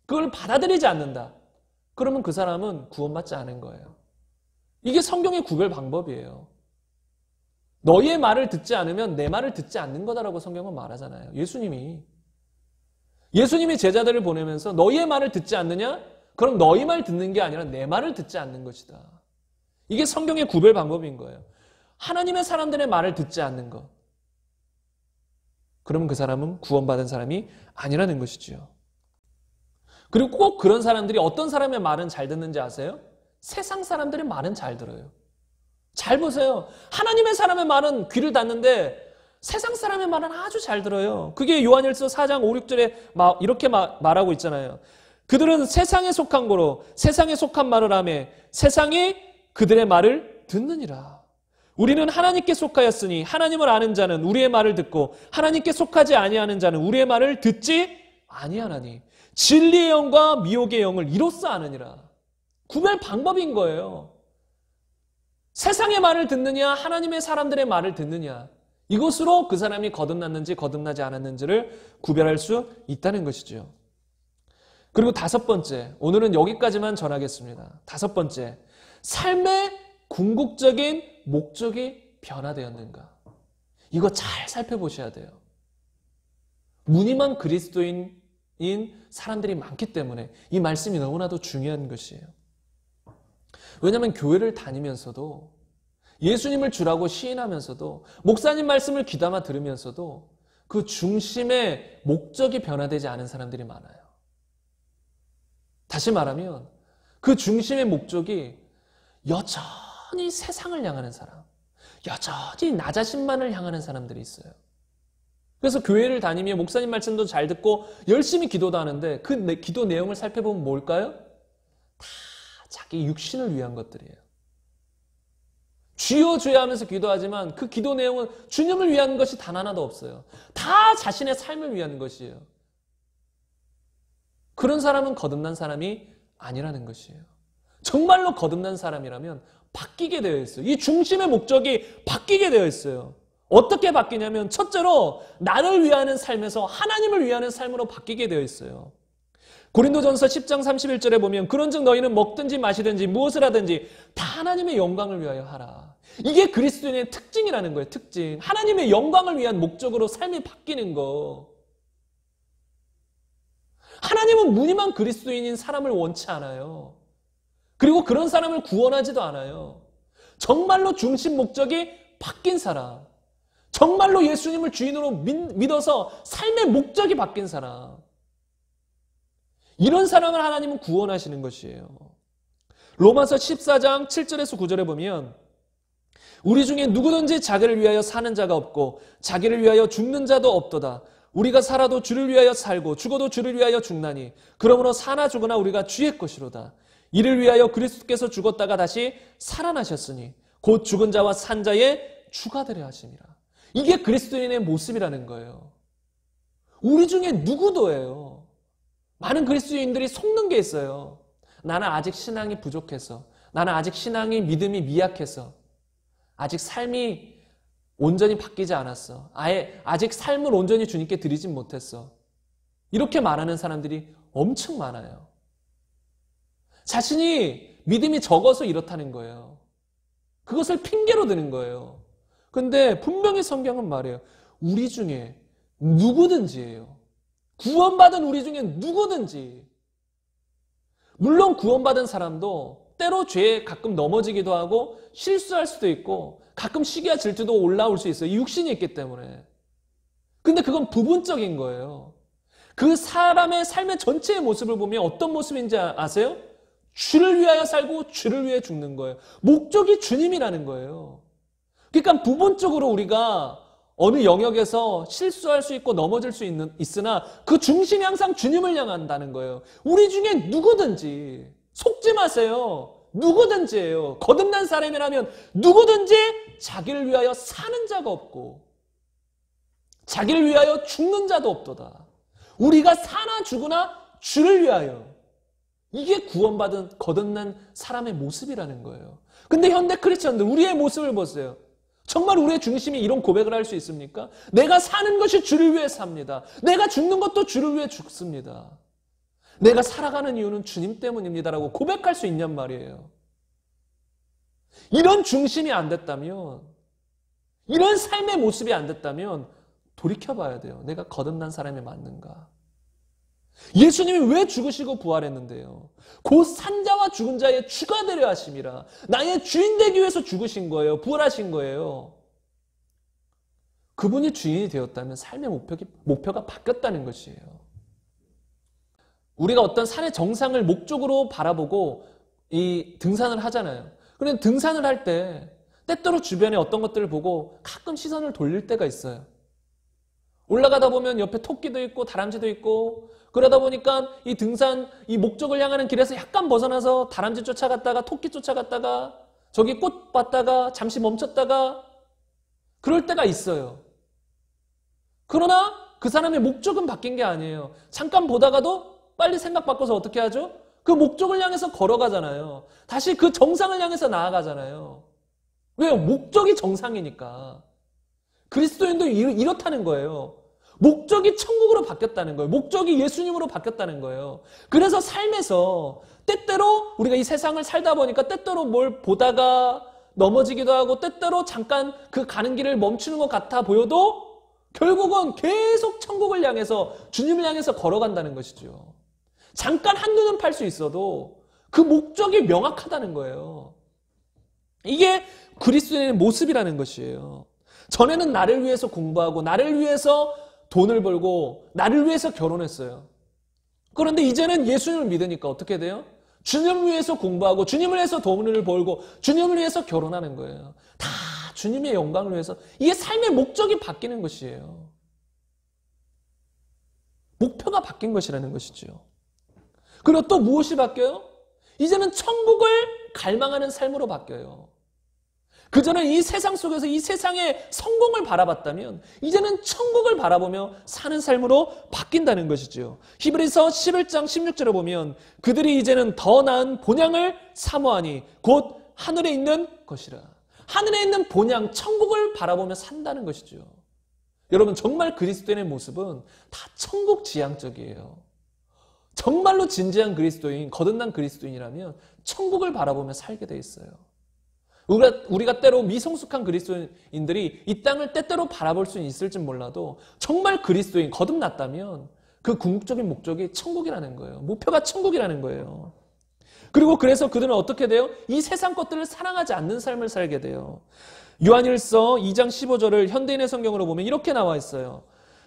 그걸 받아들이지 않는다. 그러면 그 사람은 구원받지 않은 거예요. 이게 성경의 구별 방법이에요. 너희의 말을 듣지 않으면 내 말을 듣지 않는 거다라고 성경은 말하잖아요. 예수님이 제자들을 보내면서 너희의 말을 듣지 않느냐? 그럼 너희 말 듣는 게 아니라 내 말을 듣지 않는 것이다. 이게 성경의 구별 방법인 거예요. 하나님의 사람들의 말을 듣지 않는 것. 그러면 그 사람은 구원받은 사람이 아니라는 것이지요. 그리고 꼭 그런 사람들이 어떤 사람의 말은 잘 듣는지 아세요? 세상 사람들의 말은 잘 들어요. 잘 보세요. 하나님의 사람의 말은 귀를 닫는데 세상 사람의 말은 아주 잘 들어요. 그게 요한일서 4장 5, 6절에 이렇게 말하고 있잖아요. 그들은 세상에 속한 거로 세상에 속한 말을 하며 세상이 그들의 말을 듣느니라. 우리는 하나님께 속하였으니 하나님을 아는 자는 우리의 말을 듣고 하나님께 속하지 아니하는 자는 우리의 말을 듣지 아니하나니 진리의 영과 미혹의 영을 이로써 아느니라. 구별 방법인 거예요. 세상의 말을 듣느냐 하나님의 사람들의 말을 듣느냐, 이것으로 그 사람이 거듭났는지 거듭나지 않았는지를 구별할 수 있다는 것이죠. 그리고 다섯 번째, 오늘은 여기까지만 전하겠습니다. 다섯 번째, 삶의 궁극적인 목적이 변화되었는가? 이거 잘 살펴보셔야 돼요. 무늬만 그리스도인인 사람들이 많기 때문에 이 말씀이 너무나도 중요한 것이에요. 왜냐하면 교회를 다니면서도 예수님을 주라고 시인하면서도 목사님 말씀을 귀담아 들으면서도 그 중심의 목적이 변화되지 않은 사람들이 많아요. 다시 말하면 그 중심의 목적이 여전히 세상을 향하는 사람, 여전히 나 자신만을 향하는 사람들이 있어요. 그래서 교회를 다니며 목사님 말씀도 잘 듣고 열심히 기도도 하는데 그 기도 내용을 살펴보면 뭘까요? 다 자기 육신을 위한 것들이에요. 주여 주여 하면서 기도하지만 그 기도 내용은 주님을 위한 것이 단 하나도 없어요. 다 자신의 삶을 위한 것이에요. 그런 사람은 거듭난 사람이 아니라는 것이에요. 정말로 거듭난 사람이라면 바뀌게 되어 있어요. 이 중심의 목적이 바뀌게 되어 있어요. 어떻게 바뀌냐면 첫째로 나를 위하는 삶에서 하나님을 위하는 삶으로 바뀌게 되어 있어요. 고린도전서 10장 31절에 보면 그런즉 너희는 먹든지 마시든지 무엇을 하든지 다 하나님의 영광을 위하여 하라. 이게 그리스도인의 특징이라는 거예요. 특징. 하나님의 영광을 위한 목적으로 삶이 바뀌는 거. 하나님은 무늬만 그리스도인인 사람을 원치 않아요. 그리고 그런 사람을 구원하지도 않아요. 정말로 중심 목적이 바뀐 사람, 정말로 예수님을 주인으로 믿어서 삶의 목적이 바뀐 사람, 이런 사람을 하나님은 구원하시는 것이에요. 로마서 14장 7절에서 9절에 보면 우리 중에 누구든지 자기를 위하여 사는 자가 없고 자기를 위하여 죽는 자도 없도다. 우리가 살아도 주를 위하여 살고 죽어도 주를 위하여 죽나니 그러므로 사나 죽으나 우리가 주의 것이로다. 이를 위하여 그리스도께서 죽었다가 다시 살아나셨으니 곧 죽은 자와 산 자의 주가 되려 하심이라. 이게 그리스도인의 모습이라는 거예요. 우리 중에 누구도예요. 많은 그리스도인들이 속는 게 있어요. 나는 아직 신앙이 부족해서, 나는 아직 신앙이 믿음이 미약해서, 아직 삶이 온전히 바뀌지 않았어. 아직 삶을 온전히 주님께 드리진 못했어. 이렇게 말하는 사람들이 엄청 많아요. 자신이 믿음이 적어서 이렇다는 거예요. 그것을 핑계로 드는 거예요. 근데 분명히 성경은 말해요. 우리 중에 누구든지예요. 구원받은 우리 중에 누구든지. 물론 구원받은 사람도 때로 죄에 가끔 넘어지기도 하고 실수할 수도 있고 가끔 시기와 질투도 올라올 수 있어요. 육신이 있기 때문에. 근데 그건 부분적인 거예요. 그 사람의 삶의 전체의 모습을 보면 어떤 모습인지 아세요? 주를 위하여 살고 주를 위해 죽는 거예요. 목적이 주님이라는 거예요. 그러니까 부분적으로 우리가 어느 영역에서 실수할 수 있고 넘어질 수 있으나 그 중심이 항상 주님을 향한다는 거예요. 우리 중에 누구든지 속지 마세요. 누구든지예요. 거듭난 사람이라면 누구든지 자기를 위하여 사는 자가 없고 자기를 위하여 죽는 자도 없도다. 우리가 사나 죽으나 주를 위하여. 이게 구원받은 거듭난 사람의 모습이라는 거예요. 근데 현대 크리스천들 우리의 모습을 보세요. 정말 우리의 중심이 이런 고백을 할 수 있습니까? 내가 사는 것이 주를 위해 삽니다. 내가 죽는 것도 주를 위해 죽습니다. 내가 살아가는 이유는 주님 때문입니다라고 고백할 수 있냔 말이에요. 이런 중심이 안 됐다면, 이런 삶의 모습이 안 됐다면 돌이켜봐야 돼요. 내가 거듭난 사람이 맞는가? 예수님이 왜 죽으시고 부활했는데요? 곧 산자와 죽은 자의 주가 되려 하심이라. 나의 주인 되기 위해서 죽으신 거예요. 부활하신 거예요. 그분이 주인이 되었다면 삶의 목표가 바뀌었다는 것이에요. 우리가 어떤 산의 정상을 목적으로 바라보고 이 등산을 하잖아요. 그런데 등산을 할 때 때때로 주변에 어떤 것들을 보고 가끔 시선을 돌릴 때가 있어요. 올라가다 보면 옆에 토끼도 있고 다람쥐도 있고, 그러다 보니까 이 등산, 이 목적을 향하는 길에서 약간 벗어나서 다람쥐 쫓아갔다가 토끼 쫓아갔다가 저기 꽃 봤다가 잠시 멈췄다가 그럴 때가 있어요. 그러나 그 사람의 목적은 바뀐 게 아니에요. 잠깐 보다가도 빨리 생각 바꿔서 어떻게 하죠? 그 목적을 향해서 걸어가잖아요. 다시 그 정상을 향해서 나아가잖아요. 왜요? 목적이 정상이니까. 그리스도인도 이렇다는 거예요. 목적이 천국으로 바뀌었다는 거예요. 목적이 예수님으로 바뀌었다는 거예요. 그래서 삶에서 때때로 우리가 이 세상을 살다 보니까 때때로 뭘 보다가 넘어지기도 하고, 때때로 잠깐 그 가는 길을 멈추는 것 같아 보여도 결국은 계속 천국을 향해서, 주님을 향해서 걸어간다는 것이죠. 잠깐 한눈은 팔 수 있어도 그 목적이 명확하다는 거예요. 이게 그리스도인의 모습이라는 것이에요. 전에는 나를 위해서 공부하고 나를 위해서 돈을 벌고 나를 위해서 결혼했어요. 그런데 이제는 예수님을 믿으니까 어떻게 돼요? 주님을 위해서 공부하고 주님을 위해서 돈을 벌고 주님을 위해서 결혼하는 거예요. 다 주님의 영광을 위해서. 이게 삶의 목적이 바뀌는 것이에요. 목표가 바뀐 것이라는 것이죠. 그리고 또 무엇이 바뀌어요? 이제는 천국을 갈망하는 삶으로 바뀌어요. 그전엔 이 세상 속에서 이 세상의 성공을 바라봤다면 이제는 천국을 바라보며 사는 삶으로 바뀐다는 것이죠. 히브리서 11장 16절에 보면 그들이 이제는 더 나은 본향을 사모하니 곧 하늘에 있는 것이라. 하늘에 있는 본향, 천국을 바라보며 산다는 것이죠. 여러분, 정말 그리스도인의 모습은 다 천국 지향적이에요. 정말로 진지한 그리스도인, 거듭난 그리스도인이라면 천국을 바라보며 살게 돼 있어요. 우리가 때로 미성숙한 그리스도인들이 이 땅을 때때로 바라볼 수는 있을지 몰라도 정말 그리스도인, 거듭났다면 그 궁극적인 목적이 천국이라는 거예요. 목표가 천국이라는 거예요. 그리고 그래서 그들은 어떻게 돼요? 이 세상 것들을 사랑하지 않는 삶을 살게 돼요. 요한일서 2장 15절을 현대인의 성경으로 보면 이렇게 나와 있어요.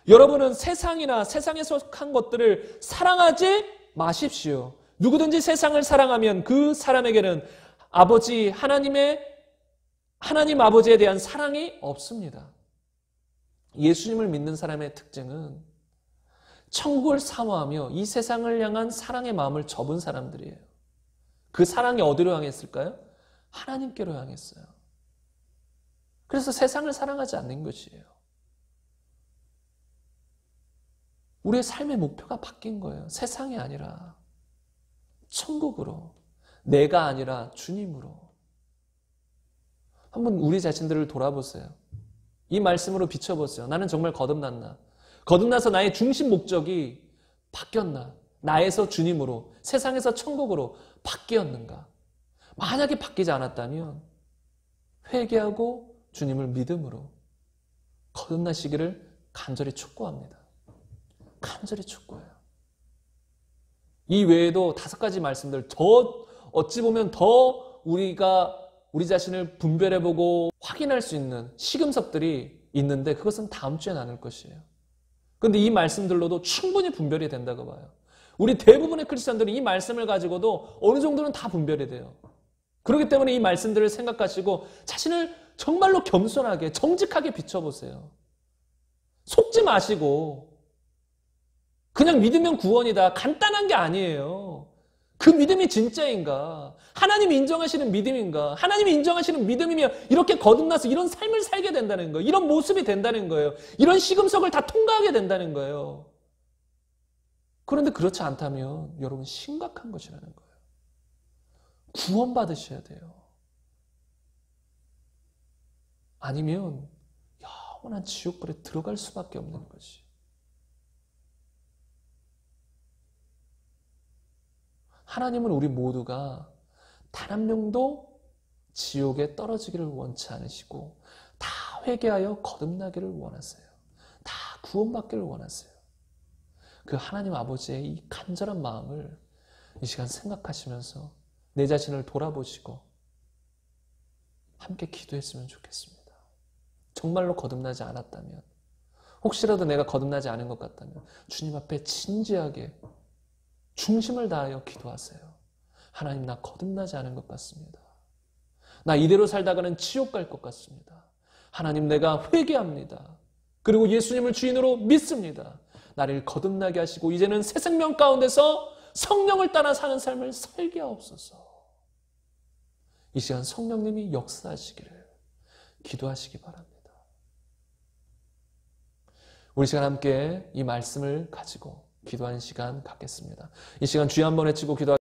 여러분은 세상이나 세상에 속한 것들을 사랑하지 마십시오. 누구든지 세상을 사랑하면 그 사람에게는 하나님 아버지에 대한 사랑이 없습니다. 예수님을 믿는 사람의 특징은 천국을 사모하며 이 세상을 향한 사랑의 마음을 접은 사람들이에요. 그 사랑이 어디로 향했을까요? 하나님께로 향했어요. 그래서 세상을 사랑하지 않는 것이에요. 우리의 삶의 목표가 바뀐 거예요. 세상이 아니라 천국으로, 내가 아니라 주님으로. 한번 우리 자신들을 돌아보세요. 이 말씀으로 비춰보세요. 나는 정말 거듭났나? 거듭나서 나의 중심 목적이 바뀌었나? 나에서 주님으로, 세상에서 천국으로 바뀌었는가? 만약에 바뀌지 않았다면 회개하고 주님을 믿음으로 거듭나시기를 간절히 축복합니다. 간절히 축복해요. 이 외에도 5가지 말씀들, 어찌 보면 더 우리가 우리 자신을 분별해보고 확인할 수 있는 시금석들이 있는데 그것은 다음 주에 나눌 것이에요. 그런데 이 말씀들로도 충분히 분별이 된다고 봐요. 우리 대부분의 크리스천들은 이 말씀을 가지고도 어느 정도는 다 분별이 돼요. 그렇기 때문에 이 말씀들을 생각하시고 자신을 정말로 겸손하게, 정직하게 비춰보세요. 속지 마시고 그냥 믿으면 구원이다, 간단한 게 아니에요. 그 믿음이 진짜인가? 하나님이 인정하시는 믿음인가? 하나님이 인정하시는 믿음이면 이렇게 거듭나서 이런 삶을 살게 된다는 거예요. 이런 모습이 된다는 거예요. 이런 시금석을 다 통과하게 된다는 거예요. 그런데 그렇지 않다면 여러분 심각한 것이라는 거예요. 구원받으셔야 돼요. 아니면 영원한 지옥불에 들어갈 수밖에 없는 것이. 하나님은 우리 모두가 단 한 명도 지옥에 떨어지기를 원치 않으시고 다 회개하여 거듭나기를 원하세요. 다 구원받기를 원하세요. 그 하나님 아버지의 이 간절한 마음을 이 시간 생각하시면서 내 자신을 돌아보시고 함께 기도했으면 좋겠습니다. 정말로 거듭나지 않았다면, 혹시라도 내가 거듭나지 않은 것 같다면 주님 앞에 진지하게 중심을 다하여 기도하세요. 하나님, 나 거듭나지 않은 것 같습니다. 나 이대로 살다가는 지옥 갈 것 같습니다. 하나님, 내가 회개합니다. 그리고 예수님을 주인으로 믿습니다. 나를 거듭나게 하시고 이제는 새 생명 가운데서 성령을 따라 사는 삶을 살게 하옵소서. 이 시간 성령님이 역사하시기를 기도하시기 바랍니다. 우리 시간 함께 이 말씀을 가지고 기도하는 시간 갖겠습니다. 이 시간 주여 한번 외치고 기도하겠습니다.